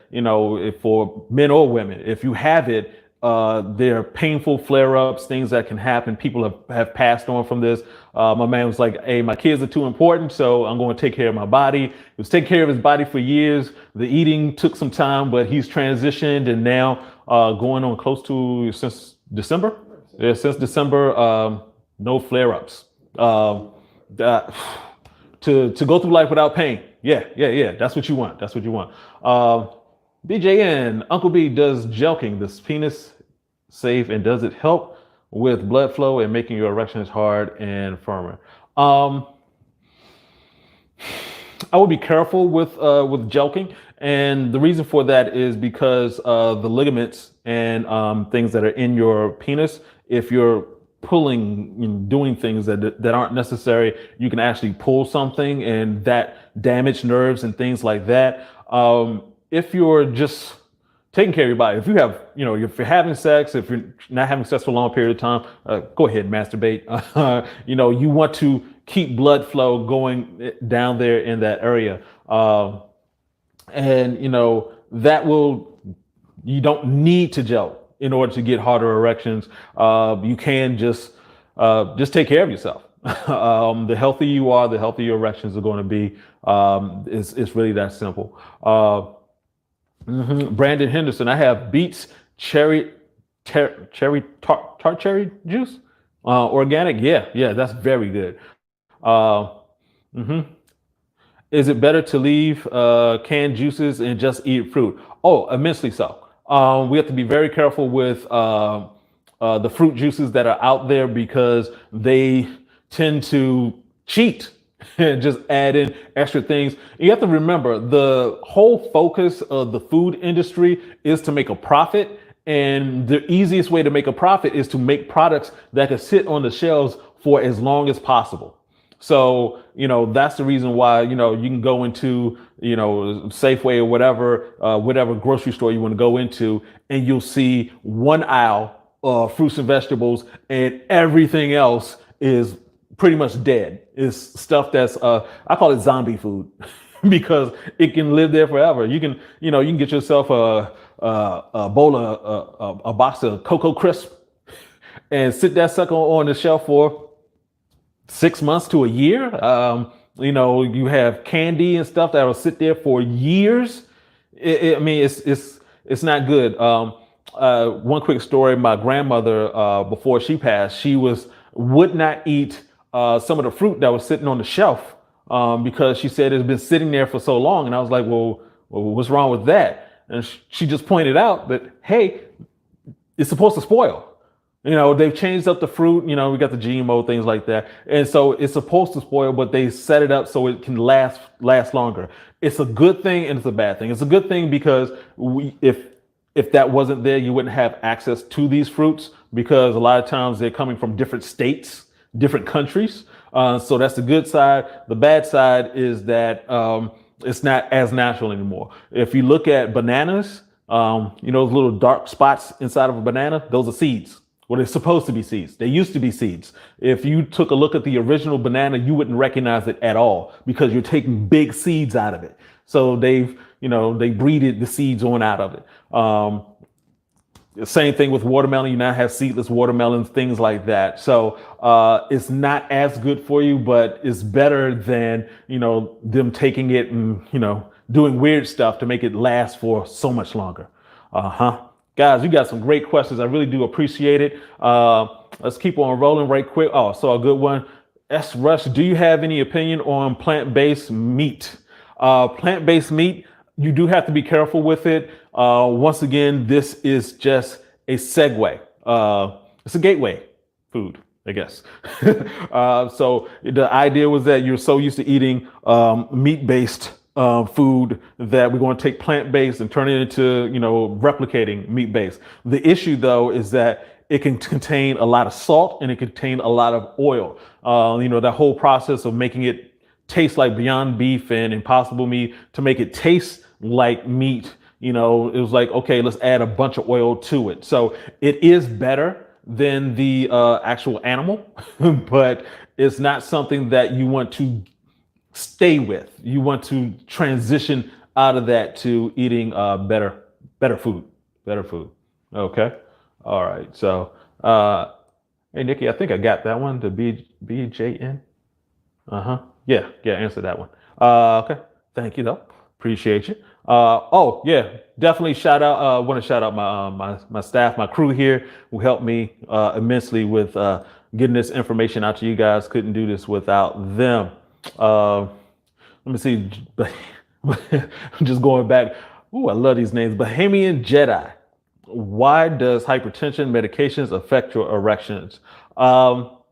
for men or women, if you have it, there are painful flare-ups, things that can happen. People have passed on from this. My man was like, hey, my kids are too important, so I'm going to take care of my body. He was taking care of his body for years. The eating took some time, but he's transitioned, and now going on close to since December. Yeah, since December, no flare-ups. To go through life without pain. Yeah. That's what you want. BJN, Uncle B, does jelqing the penis safe, and does it help with blood flow and making your erections hard and firmer? I would be careful with jelqing, and the reason for that is because the ligaments and things that are in your penis, if you're pulling and doing things that aren't necessary, you can actually pull something, and that damage nerves and things like that. If you're just taking care of your body, if you're having sex, if you're not having sex for a long period of time, go ahead and masturbate. You want to keep blood flow going down there in that area, and you don't need to gel in order to get harder erections. You can just take care of yourself. The healthier you are, the healthier your erections are going to be. It's really that simple. Brandon Henderson, I have beets, tart cherry juice, organic. Yeah, that's very good. Is it better to leave canned juices and just eat fruit? Oh, immensely so. We have to be very careful with the fruit juices that are out there, because they tend to cheat and just add in extra things. You have to remember, the whole focus of the food industry is to make a profit. And the easiest way to make a profit is to make products that can sit on the shelves for as long as possible. So, that's the reason why, you can go into, Safeway or whatever grocery store you want to go into, and you'll see one aisle fruits and vegetables, and everything else is pretty much dead. It's stuff that's I call it zombie food because it can live there forever. You can get yourself a bowl of a box of Cocoa Crisp and sit that sucker on the shelf for 6 months to a year. You have candy and stuff that will sit there for years. I mean, it's not good. One quick story: my grandmother, before she passed, would not eat some of the fruit that was sitting on the shelf because she said it's been sitting there for so long. And I was like, well, what's wrong with that? And she just pointed out that, hey, it's supposed to spoil. They've changed up the fruit. We got the GMO, things like that. And so it's supposed to spoil, but they set it up so it can last longer. It's a good thing and it's a bad thing. It's a good thing because if that wasn't there, you wouldn't have access to these fruits because a lot of times they're coming from different states, different countries. So that's the good side. The bad side is that it's not as natural anymore. If you look at bananas, those little dark spots inside of a banana, those are seeds. Well, they're supposed to be seeds. They used to be seeds. If you took a look at the original banana, you wouldn't recognize it at all because you're taking big seeds out of it. So they breeded the seeds on out of it. Same thing with watermelon. You now have seedless watermelons, things like that. So it's not as good for you, but it's better than, them taking it and, doing weird stuff to make it last for so much longer. Guys, you got some great questions. I really do appreciate it. Let's keep on rolling right quick. Oh, so a good one. S. Rush, do you have any opinion on plant-based meat? Plant-based meat, you do have to be careful with it. Once again, this is just a segue. It's a gateway food, I guess. So the idea was that you're so used to eating meat-based food that we're going to take plant-based and turn it into, replicating meat-based. The issue, though, is that it can contain a lot of salt and it can contain a lot of oil. That whole process of making it taste like Beyond Beef and Impossible Meat to make it taste like meat, it was like, okay, let's add a bunch of oil to it. So it is better than the actual animal, but it's not something that you want to stay with. You want to transition out of that to eating better food. Okay. All right. So, hey, Nikki, I think I got that one. The BJN. Yeah. Answer that one. Okay. Thank you, though. Appreciate you. Oh yeah, definitely want to shout out my staff, my crew here who helped me immensely with getting this information out to you guys. Couldn't do this without them. Let me see. I'm just going back. Ooh, I love these names. Bahamian Jedi. Why does hypertension medications affect your erections? Well,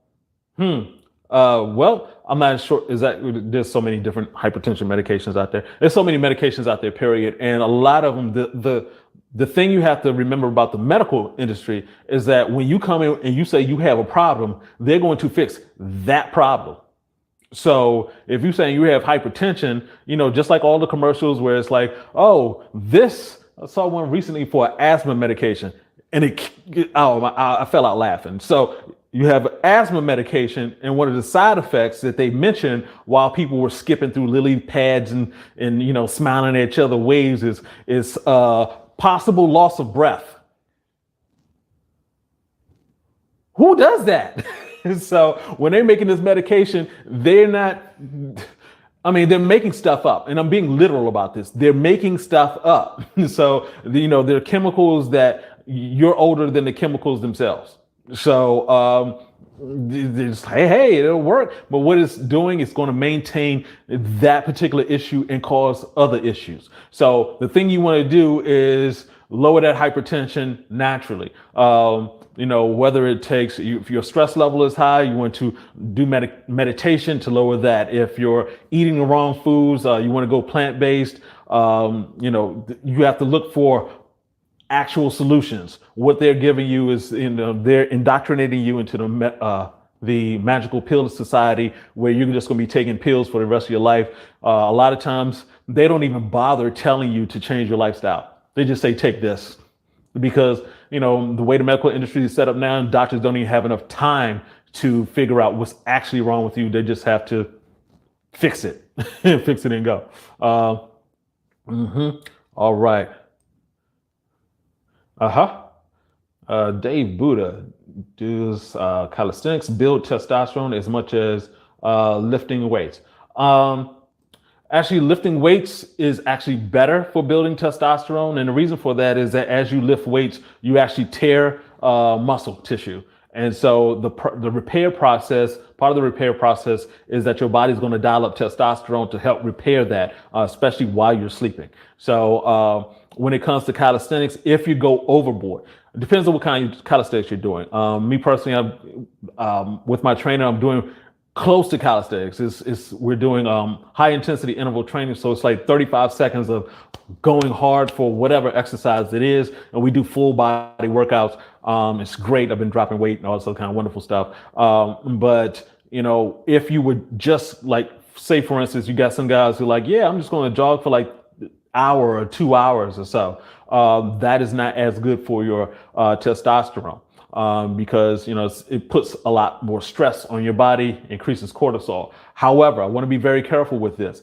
I'm not sure. There's so many different hypertension medications out there. There's so many medications out there, period. And a lot of them, the thing you have to remember about the medical industry is that when you come in and you say you have a problem, they're going to fix that problem. So if you're saying you have hypertension, just like all the commercials where it's like, oh, I saw one recently for asthma medication and I fell out laughing. So you have asthma medication, and one of the side effects that they mentioned while people were skipping through lily pads and smiling at each other waves is possible loss of breath. Who does that? So when they're making this medication, they're making stuff up, and I'm being literal about this. They're making stuff up. So, there are chemicals that you're older than the chemicals themselves. So, just, hey, it'll work. But what it's doing is going to maintain that particular issue and cause other issues. So the thing you want to do is lower that hypertension naturally. Whether it takes, if your stress level is high, you want to do meditation to lower that. If you're eating the wrong foods, you want to go plant-based. You have to look for actual solutions. What they're giving you is, they're indoctrinating you into the magical pill society where you're just going to be taking pills for the rest of your life. A lot of times they don't even bother telling you to change your lifestyle. They just say, take this. Because, the way the medical industry is set up now, doctors don't even have enough time to figure out what's actually wrong with you. They just have to fix it, fix it and go. All right. Dave Buddha, does calisthenics build testosterone as much as lifting weights? Actually, lifting weights is actually better for building testosterone. And the reason for that is that as you lift weights, you actually tear muscle tissue. And so the repair process, part of the repair process is that your body's going to dial up testosterone to help repair that, especially while you're sleeping. So when it comes to calisthenics, if you go overboard, it depends on what kind of calisthenics you're doing. Me personally, with my trainer, I'm doing close to calisthenics. We're doing high intensity interval training. So it's like 35 seconds of going hard for whatever exercise it is. And we do full body workouts. It's great. I've been dropping weight and all this other kind of wonderful stuff. But if you would just like, say for instance, you got some guys who are like, yeah, I'm just going to jog for like an hour or 2 hours or so. That is not as good for your testosterone. Because it puts a lot more stress on your body, increases cortisol. However, I want to be very careful with this.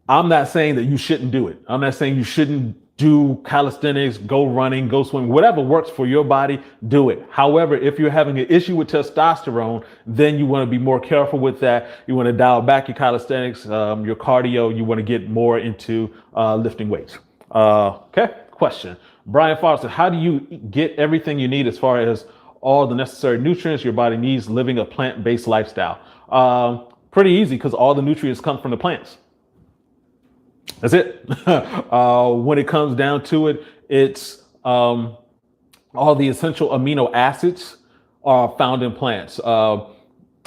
I'm not saying that you shouldn't do it. I'm not saying you shouldn't do calisthenics, go running, go swimming, whatever works for your body, do it. However, if you're having an issue with testosterone, then you want to be more careful with that. You want to dial back your calisthenics, your cardio. You want to get more into lifting weights. Okay, question. Brian Foster, how do you get everything you need as far as all the necessary nutrients your body needs living a plant-based lifestyle? Pretty easy, because all the nutrients come from the plants. That's it. When it comes down to it, it's all the essential amino acids are found in plants.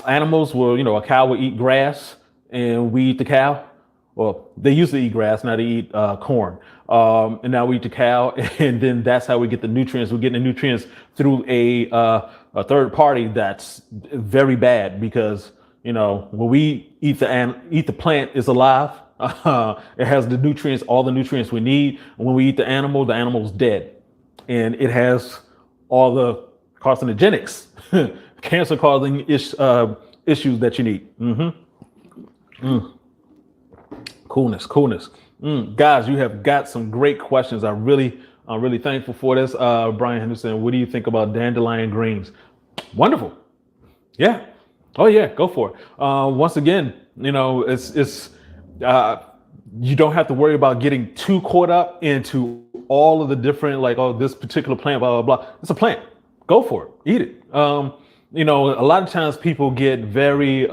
Animals will, a cow will eat grass and we eat the cow. Well, they used to eat grass, now they eat corn. And now we eat the cow, and then that's how we get the nutrients. We're getting the nutrients through a third party that's very bad, because when we eat the plant is alive. It has the nutrients, all the nutrients we need. And when we eat the animal's dead, and it has all the carcinogenics, cancer-causing issues that you need. Coolness. Guys, you have got some great questions. I'm really thankful for this. Brian Henderson, what do you think about dandelion greens? Wonderful. Yeah. Oh yeah, go for it. Once again, it's you don't have to worry about getting too caught up into all of the different, like, oh, this particular plant, blah, blah, blah. It's a plant. Go for it. Eat it. A lot of times people get very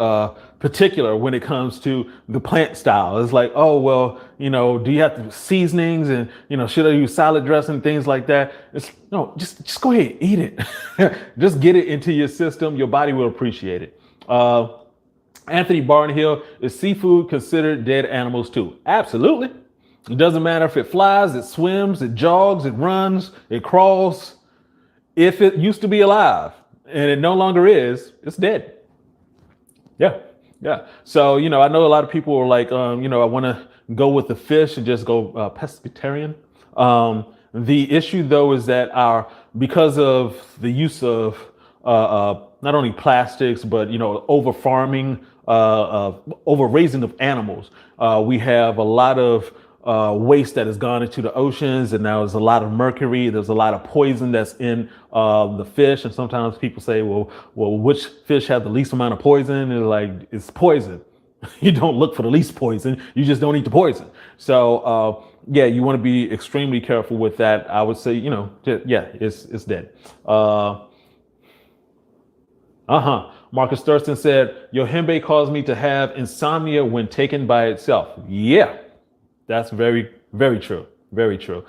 particular when it comes to the plant style. It's like, oh, well, do you have to seasonings and, should I use salad dressing, things like that? It's no, just go ahead, eat it. Just get it into your system. Your body will appreciate it. Anthony Barnhill, is seafood considered dead animals too? Absolutely. It doesn't matter if it flies, it swims, it jogs, it runs, it crawls. If it used to be alive and it no longer is, it's dead. Yeah. So, I know a lot of people are like, I want to go with the fish and just go pescatarian. The issue, though, is that because of the use of not only plastics, but, over farming, over raising of animals, we have a lot of waste that has gone into the oceans, and now there's a lot of mercury. There's a lot of poison that's in the fish, and sometimes people say, well, which fish have the least amount of poison? And they're like, it's poison. You don't look for the least poison. You just don't eat the poison. So you want to be extremely careful with that. I would say, it's dead. Marcus Thurston said, Yohimbe caused me to have insomnia when taken by itself. Yeah. That's very, very true. Very true.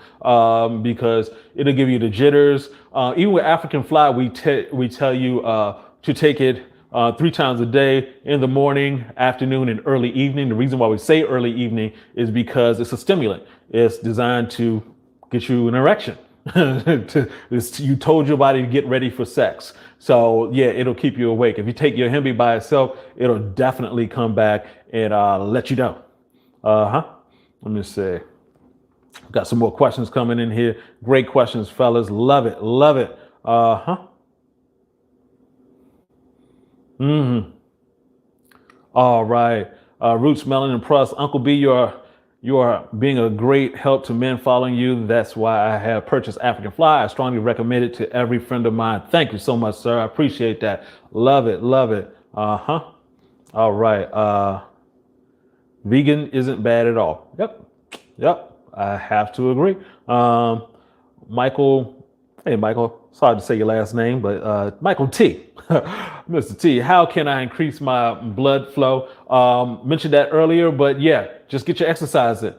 Because it'll give you the jitters. Even with African fly, we tell you to take it 3 times a day, in the morning, afternoon, and early evening. The reason why we say early evening is because it's a stimulant. It's designed to get you an erection. You told your body to get ready for sex. So yeah, it'll keep you awake. If you take your Yohimbe by itself, it'll definitely come back and let you know. Let me see. Got some more questions coming in here. Great questions, fellas. Love it. Love it. Mm-hmm. All right. Roots, Melanin Plus. Uncle B, you are being a great help to men following you. That's why I have purchased African Fly. I strongly recommend it to every friend of mine. Thank you so much, sir. I appreciate that. Love it. Love it. All right. Vegan isn't bad at all. Yep. Yep. I have to agree. Michael, hey, Michael, sorry to say your last name, but Michael T. Mr. T, how can I increase my blood flow? Mentioned that earlier, but yeah, just get your exercise in,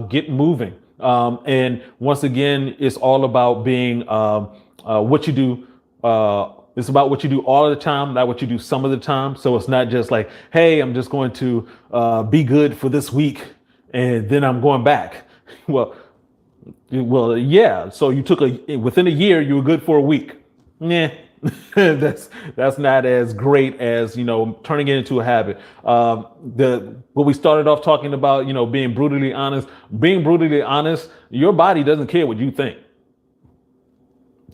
get moving. And once again, it's all about being what you do. It's about what you do all the time, not what you do some of the time. So it's not just like, hey, I'm just going to be good for this week and then I'm going back. Well, yeah. So you took within a year, you were good for a week. Yeah, that's not as great as turning it into a habit. What we started off talking about, being brutally honest. Being brutally honest, your body doesn't care what you think.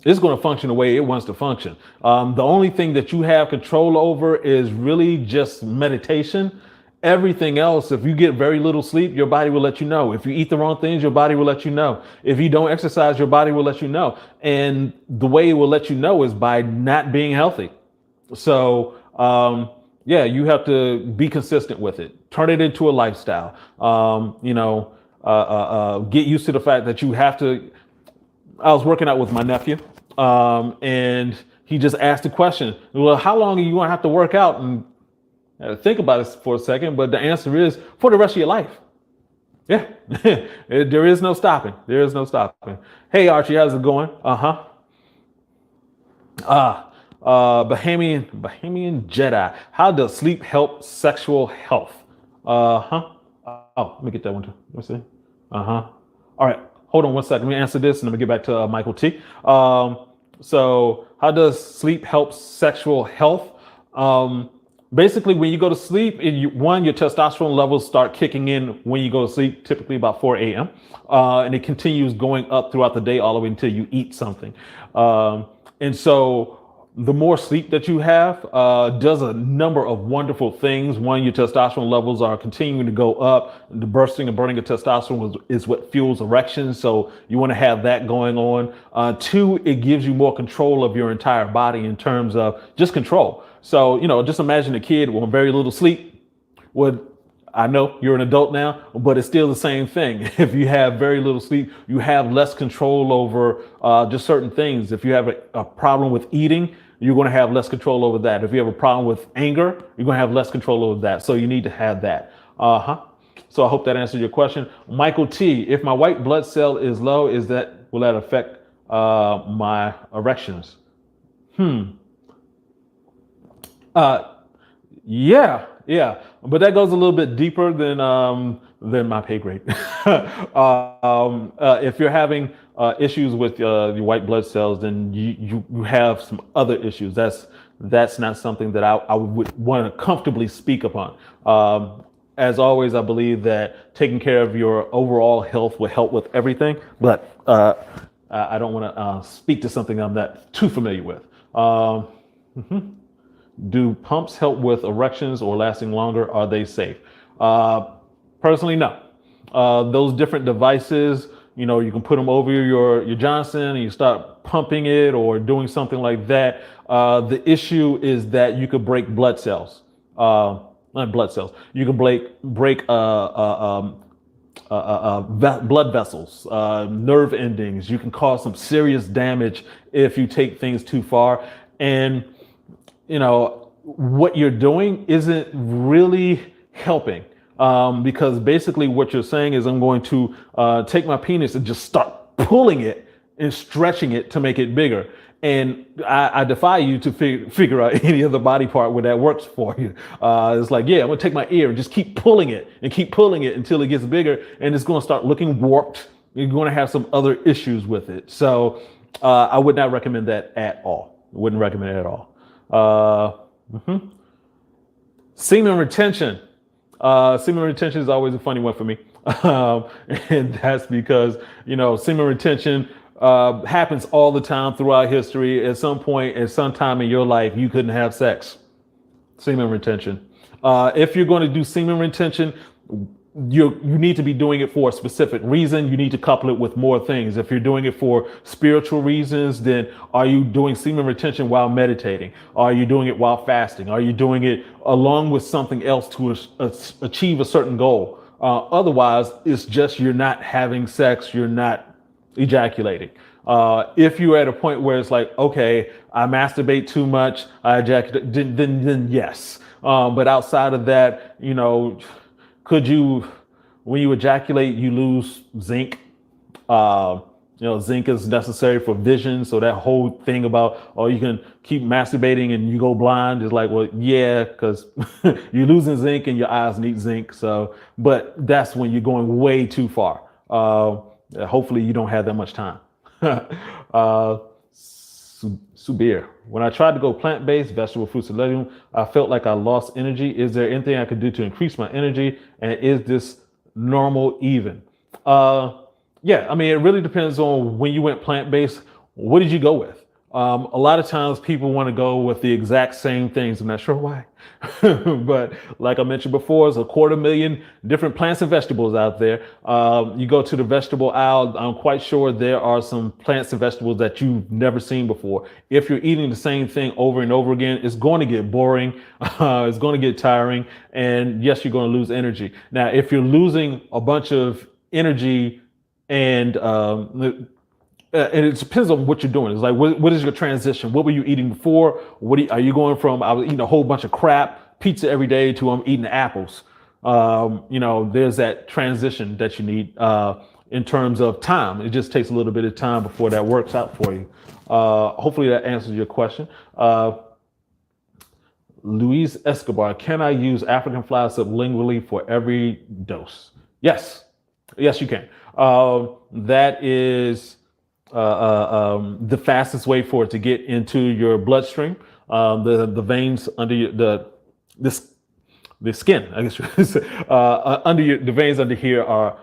It's going to function the way it wants to function. The only thing that you have control over is really just meditation. Everything else, if you get very little sleep, your body will let you know. If you eat the wrong things, your body will let you know. If you don't exercise, your body will let you know. And the way it will let you know is by not being healthy. So, yeah, you have to be consistent with it. Turn it into a lifestyle. Get used to the fact that you have to. I was working out with my nephew, and he just asked the question, well, how long are you going to have to work out? And think about it for a second, but the answer is for the rest of your life. Yeah, there is no stopping. There is no stopping. Hey, Archie, how's it going? Bahamian Jedi. How does sleep help sexual health? Oh, let me get that one too. Let's see. All right. Hold on one second. Let me answer this and let me get back to Michael T. So how does sleep help sexual health? Basically, when you go to sleep, your testosterone levels start kicking in when you go to sleep, typically about 4 a.m. And it continues going up throughout the day all the way until you eat something. And so the more sleep that you have does a number of wonderful things. One, your testosterone levels are continuing to go up. The bursting and burning of testosterone is what fuels erections. So you want to have that going on. Two, it gives you more control of your entire body in terms of just control. So, just imagine a kid with very little sleep. I know you're an adult now, but it's still the same thing. If you have very little sleep, you have less control over just certain things. If you have a problem with eating, you're going to have less control over that. If you have a problem with anger, you're going to have less control over that. So you need to have that. So I hope that answered your question. Michael T, if my white blood cell is low, will that affect my erections? Yeah, but that goes a little bit deeper than my pay grade. If you're having issues with your white blood cells, then you have some other issues. That's not something that I would want to comfortably speak upon. As always, I believe that taking care of your overall health will help with everything, but I don't want to speak to something I'm not too familiar with. Do pumps help with erections or lasting longer? Are they safe? Personally, no. Those different devices, you can put them over your Johnson and you start pumping it or doing something like that. The issue is that you could break blood cells. Not blood cells. You can break blood vessels, nerve endings. You can cause some serious damage if you take things too far. And what you're doing isn't really helping, because basically what you're saying is I'm going to take my penis and just start pulling it and stretching it to make it bigger. And I defy you to figure out any other body part where that works for you. It's like, yeah, I'm going to take my ear and just keep pulling it until it gets bigger, and it's going to start looking warped. You're going to have some other issues with it. So I would not recommend that at all. Wouldn't recommend it at all. Semen retention. Semen retention is always a funny one for me. Um, and that's because, semen retention happens all the time throughout history. At some point, at some time in your life, you couldn't have sex. Semen retention. If you're going to do semen retention, you need to be doing it for a specific reason. You need to couple it with more things. If you're doing it for spiritual reasons, then are you doing semen retention while meditating? Are you doing it while fasting? Are you doing it along with something else to achieve a certain goal? Otherwise, it's just you're not having sex, you're not ejaculating. If you're at a point where it's like, okay, I masturbate too much, I ejaculate, then yes. But outside of that, when you ejaculate, you lose zinc. Zinc is necessary for vision. So that whole thing about, oh, you can keep masturbating and you go blind is like, well, yeah, because you're losing zinc and your eyes need zinc. So, but that's when you're going way too far. Hopefully you don't have that much time. Subir, when I tried to go plant-based, vegetable, fruits, and legumes, I felt like I lost energy. Is there anything I could do to increase my energy? And is this normal even? Yeah, I mean, it really depends on when you went plant-based, what did you go with? A lot of times people want to go with the exact same things. I'm not sure why, but like I mentioned before, there's 250,000 different plants and vegetables out there. You go to the vegetable aisle, I'm quite sure there are some plants and vegetables that you've never seen before. If you're eating the same thing over and over again, it's going to get boring. It's going to get tiring. And yes, you're going to lose energy. Now, if you're losing a bunch of energy and it depends on what you're doing. It's like, what is your transition? What were you eating before? Are you going from, I was eating a whole bunch of crap, pizza every day, to I'm eating apples. There's that transition that you need in terms of time. It just takes a little bit of time before that works out for you. Hopefully that answers your question. Luis Escobar, can I use African fly sublingually for every dose? Yes, you can. That is the fastest way for it to get into your bloodstream. The veins under the skin, I guess, the veins under here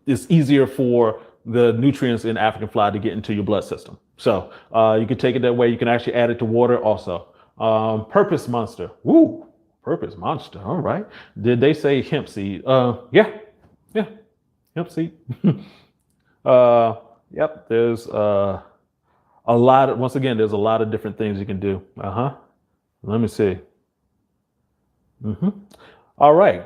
it's easier for the nutrients in African fly to get into your blood system. So you can take it that way. You can actually add it to water also. Purpose monster. Woo, purpose monster. All right. Did they say hemp seed? Yeah, hemp seed. Yep, there's a lot of, once again, there's a lot of different things you can do. Let me see. All right,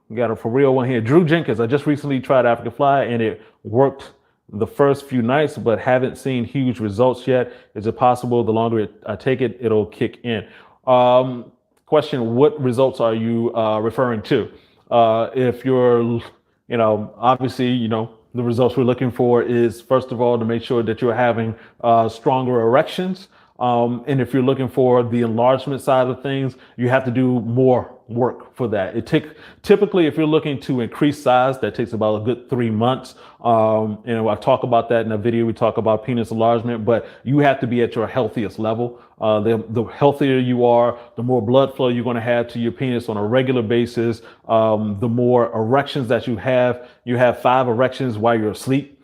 we got a for real one here. Drew Jenkins, I just recently tried African fly and it worked the first few nights, but haven't seen huge results yet. Is it possible the longer I take it, it'll kick in? Question, what results are you referring to? If you're, obviously, the results we're looking for is, first of all, to make sure that you're having stronger erections. And if you're looking for the enlargement side of things, you have to do more work for that. Typically, if you're looking to increase size, that takes about a good 3 months. I talk about that in a video. We talk about penis enlargement, but you have to be at your healthiest level. The healthier you are, the more blood flow you're going to have to your penis on a regular basis. The more erections that you have 5 erections while you're asleep.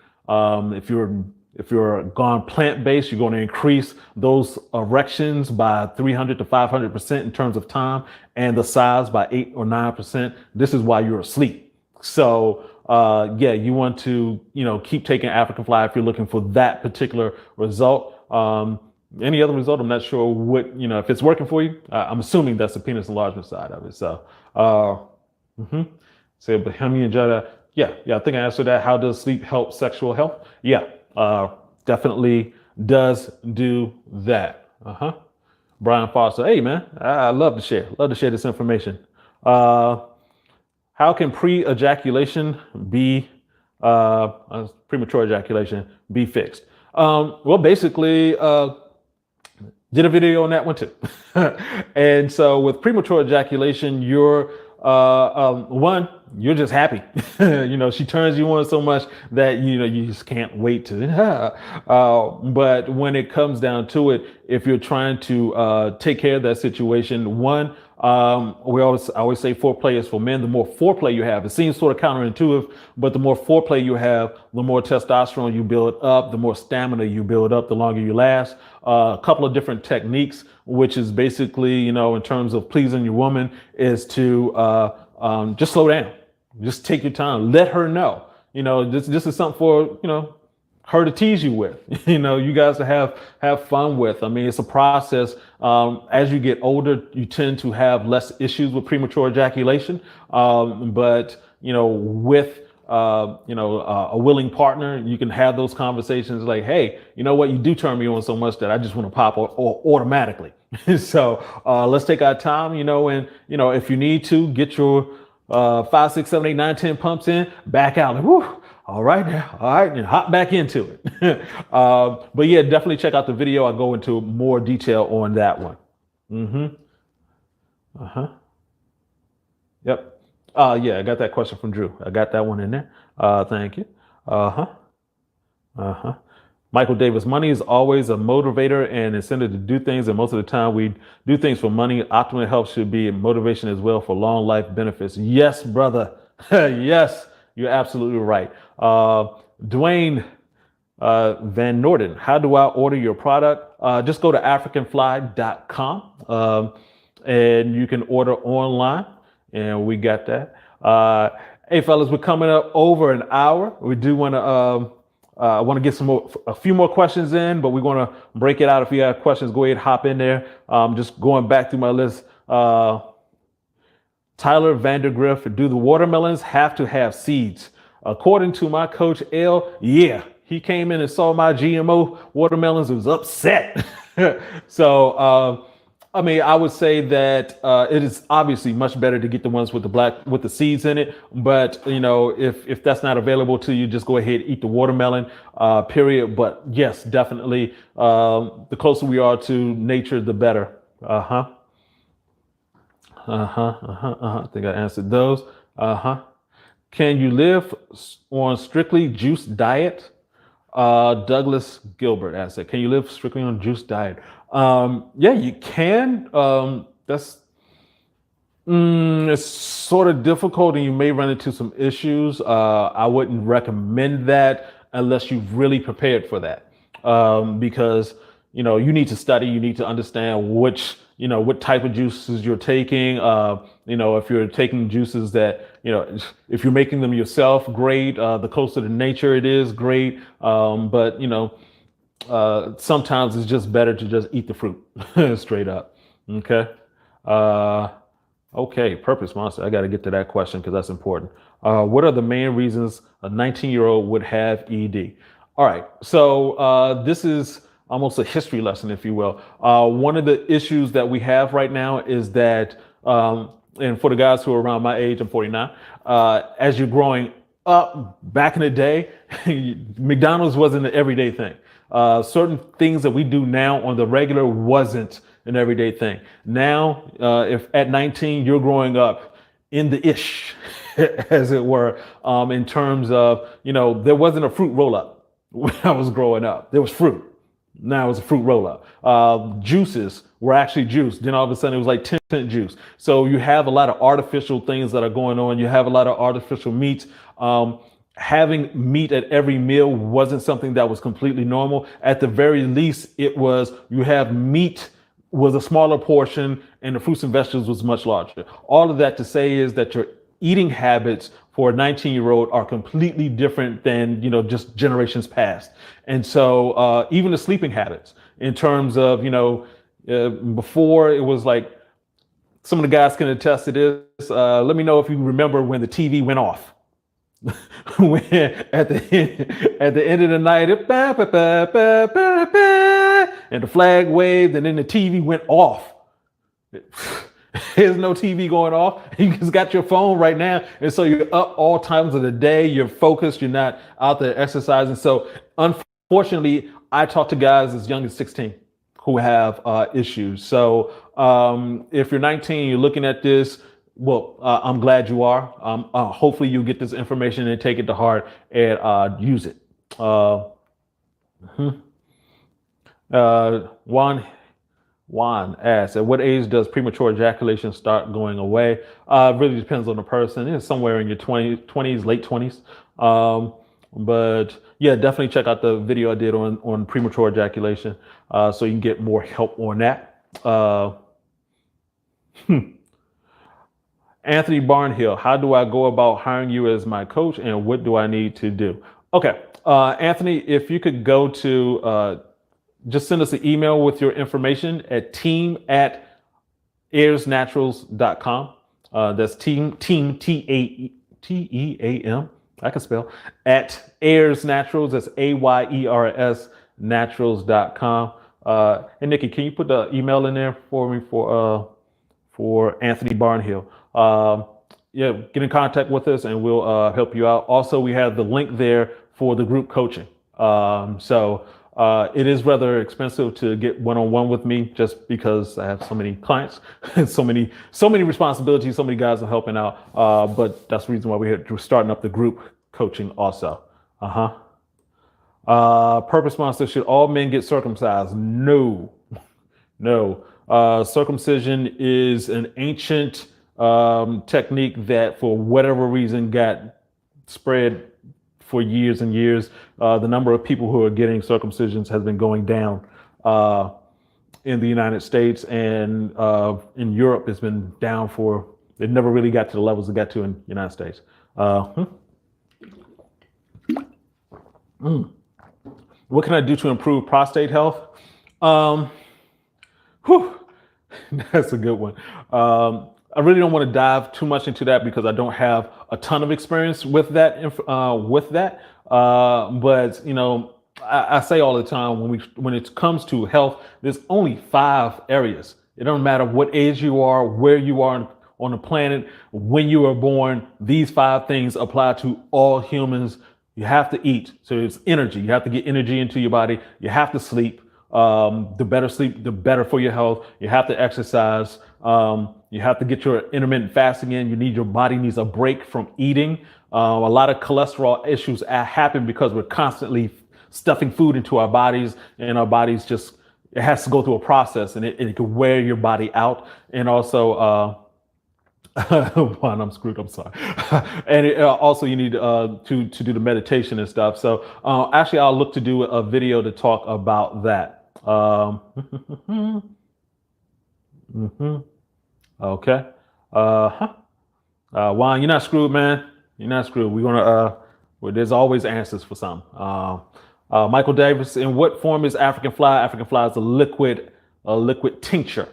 If you're gone plant-based, you're going to increase those erections by 300 to 500% in terms of time, and the size by 8 or 9%. This is while you're asleep. So, you want to, keep taking African fly if you're looking for that particular result. Any other result, I'm not sure what, if it's working for you. I'm assuming that's the penis enlargement side of it. So, Say Bohemian Jedi. Yeah, I think I answered that. How does sleep help sexual health? Yeah. Definitely does do that. Brian Foster, hey man, I love to share this information. How can premature ejaculation be fixed? Well, basically, did a video on that one too. And so with premature ejaculation, you're just happy. She turns you on so much that, you just can't wait to. But when it comes down to it, if you're trying to take care of that situation, one, I always say foreplay is for men. The more foreplay you have, it seems sort of counterintuitive, but the more foreplay you have, the more testosterone you build up, the more stamina you build up, the longer you last. A couple of different techniques, which is basically, in terms of pleasing your woman, is to just slow down, just take your time, let her know. This is something for her to tease you with, you guys to have fun with. I mean, it's a process. As you get older, you tend to have less issues with premature ejaculation. But with a willing partner, you can have those conversations like, hey, you know what, you do turn me on so much that I just want to pop or automatically. So let's take our time, and if you need to get your 5, 6, 7, 8, 9, 10 pumps in, back out. Like, whoo, all right, now, all right, and hop back into it. But yeah, definitely check out the video. I'll go into more detail on that one. Yep. Yeah, I got that question from Drew. I got that one in there. Thank you. Michael Davis, money is always a motivator and incentive to do things, and most of the time we do things for money. Optimal health should be a motivation as well for long life benefits. Yes, brother. Yes, you're absolutely right. Dwayne Van Norden, how do I order your product? Just go to africanfly.com and you can order online, and we got that. Hey, fellas, we're coming up over an hour. We do want to I want to get a few more questions in, but we're going to break it out. If you have questions, go ahead, hop in there. Just going back through my list. Tyler Vandergriff, do the watermelons have to have seeds? According to my coach, L, yeah. He came in and saw my GMO watermelons and was upset. So, I mean, I would say that it is obviously much better to get the ones with the seeds in it. But if that's not available to you, just go ahead and eat the watermelon. Period. But yes, definitely, the closer we are to nature, the better. I think I answered those. Can you live on strictly juice diet? Douglas Gilbert asked that. Can you live strictly on juice diet? Yeah, you can. It's sort of difficult and you may run into some issues. I wouldn't recommend that unless you've really prepared for that. Because, you need to study, you need to understand what type of juices you're taking. If you're taking juices that, if you're making them yourself, great. The closer to nature it is, great. But sometimes it's just better to just eat the fruit straight up. Okay. Okay. Purpose monster. I got to get to that question because that's important. What are the main reasons a 19-year-old would have ED? All right. So this is almost a history lesson, if you will. One of the issues that we have right now is that, and for the guys who are around my age, I'm 49, as you're growing up back in the day, McDonald's wasn't an everyday thing. Certain things that we do now on the regular wasn't an everyday thing. Now, if at 19, you're growing up in the ish, as it were, in terms of, there wasn't a fruit roll up when I was growing up. There was fruit. Now it's a fruit roll up. Juices were actually juice. Then all of a sudden it was like 10% juice. So you have a lot of artificial things that are going on. You have a lot of artificial meats. Having meat at every meal wasn't something that was completely normal. At the very least, it was, you have meat was a smaller portion and the fruits and vegetables was much larger. All of that to say is that your eating habits for a 19-year-old are completely different than, just generations past. And so even the sleeping habits in terms of, before it was like, some of the guys can attest to this. Let me know if you remember when the TV went off. When at the end of the night, and the flag waved and then the TV went off. There's no TV going off. You just got your phone right now. And so you're up all times of the day. You're focused. You're not out there exercising. So unfortunately, I talk to guys as young as 16 who have issues. So if you're 19, you're looking at this, well, I'm glad you are. Hopefully you get this information and take it to heart and use it. Juan asks, at what age does premature ejaculation start going away? It really depends on the person. It's somewhere in your 20s, late 20s. But yeah, definitely check out the video I did on premature ejaculation so you can get more help on that. Anthony Barnhill, how do I go about hiring you as my coach and what do I need to do? Okay, Anthony, if you could go to just send us an email with your information at team@airsnaturals.com. That's team, Team, I can spell, at Airs Naturals. That's AYERS naturals.com. And Nikki, can you put the email in there for me for Anthony Barnhill? Yeah, get in contact with us and we'll help you out. Also, we have the link there for the group coaching. It is rather expensive to get one-on-one with me just because I have so many clients and so many responsibilities, so many guys are helping out. But that's the reason why we're starting up the group coaching also. Purpose Monster, should all men get circumcised? No. Circumcision is an ancient technique that for whatever reason got spread for years and years. The number of people who are getting circumcisions has been going down in the United States, and in Europe it's been down it never really got to the levels it got to in the United States. What can I do to improve prostate health? That's a good one. I really don't want to dive too much into that because I don't have a ton of experience with that. But you know, I say all the time when it comes to health, there's only 5 areas. It doesn't matter what age you are, where you are on the planet, when you were born. These 5 things apply to all humans. You have to eat, so it's energy. You have to get energy into your body. You have to sleep. The better sleep, the better for your health. You have to exercise. You have to get your intermittent fasting in. Your body needs a break from eating. A lot of cholesterol issues happen because we're constantly stuffing food into our bodies, and our bodies it has to go through a process, and it can wear your body out. And also, I'm screwed. I'm sorry. And also you need to do the meditation and stuff. So actually, I'll look to do a video to talk about that. Okay. Juan, you're not screwed, man. You're not screwed. There's always answers for some. Michael Davis, in what form is African fly? African fly is a liquid tincture.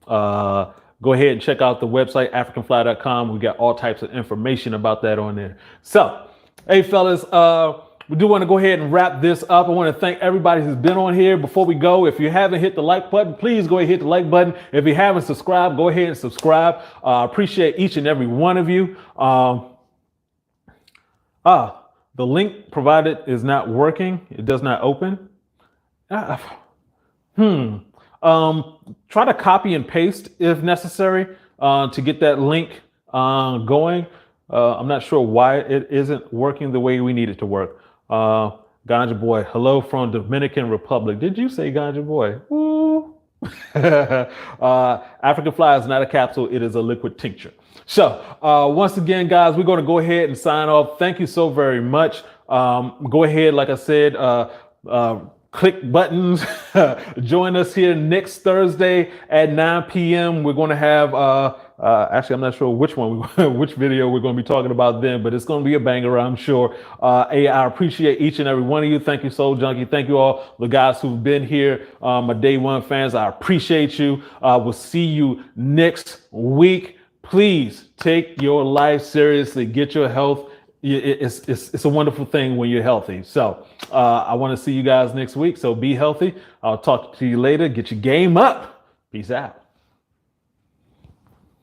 Go ahead and check out the website, africanfly.com. We got all types of information about that on there. So, hey fellas, we do want to go ahead and wrap this up. I want to thank everybody who's been on here. Before we go, if you haven't hit the like button, please go ahead and hit the like button. If you haven't subscribed, go ahead and subscribe. Appreciate each and every one of you. The link provided is not working. It does not open. Try to copy and paste if necessary to get that link going. I'm not sure why it isn't working the way we need it to work. Ganja Boy, hello from Dominican Republic. Did you say Ganja Boy? Woo. African fly is not a capsule. It is a liquid tincture. So once again, guys, we're going to go ahead and sign off. Thank you so very much. Go ahead, like I said, click buttons. Join us here next Thursday at 9 p.m. We're going to have, actually, I'm not sure which video we're going to be talking about then, but it's going to be a banger, I'm sure. Hey, I appreciate each and every one of you. Thank you, Soul Junkie. Thank you all the guys who've been here, my day one fans. I appreciate you. We'll see you next week. Please take your life seriously. Get your health. It's a wonderful thing when you're healthy. So I want to see you guys next week. So be healthy. I'll talk to you later. Get your game up. Peace out.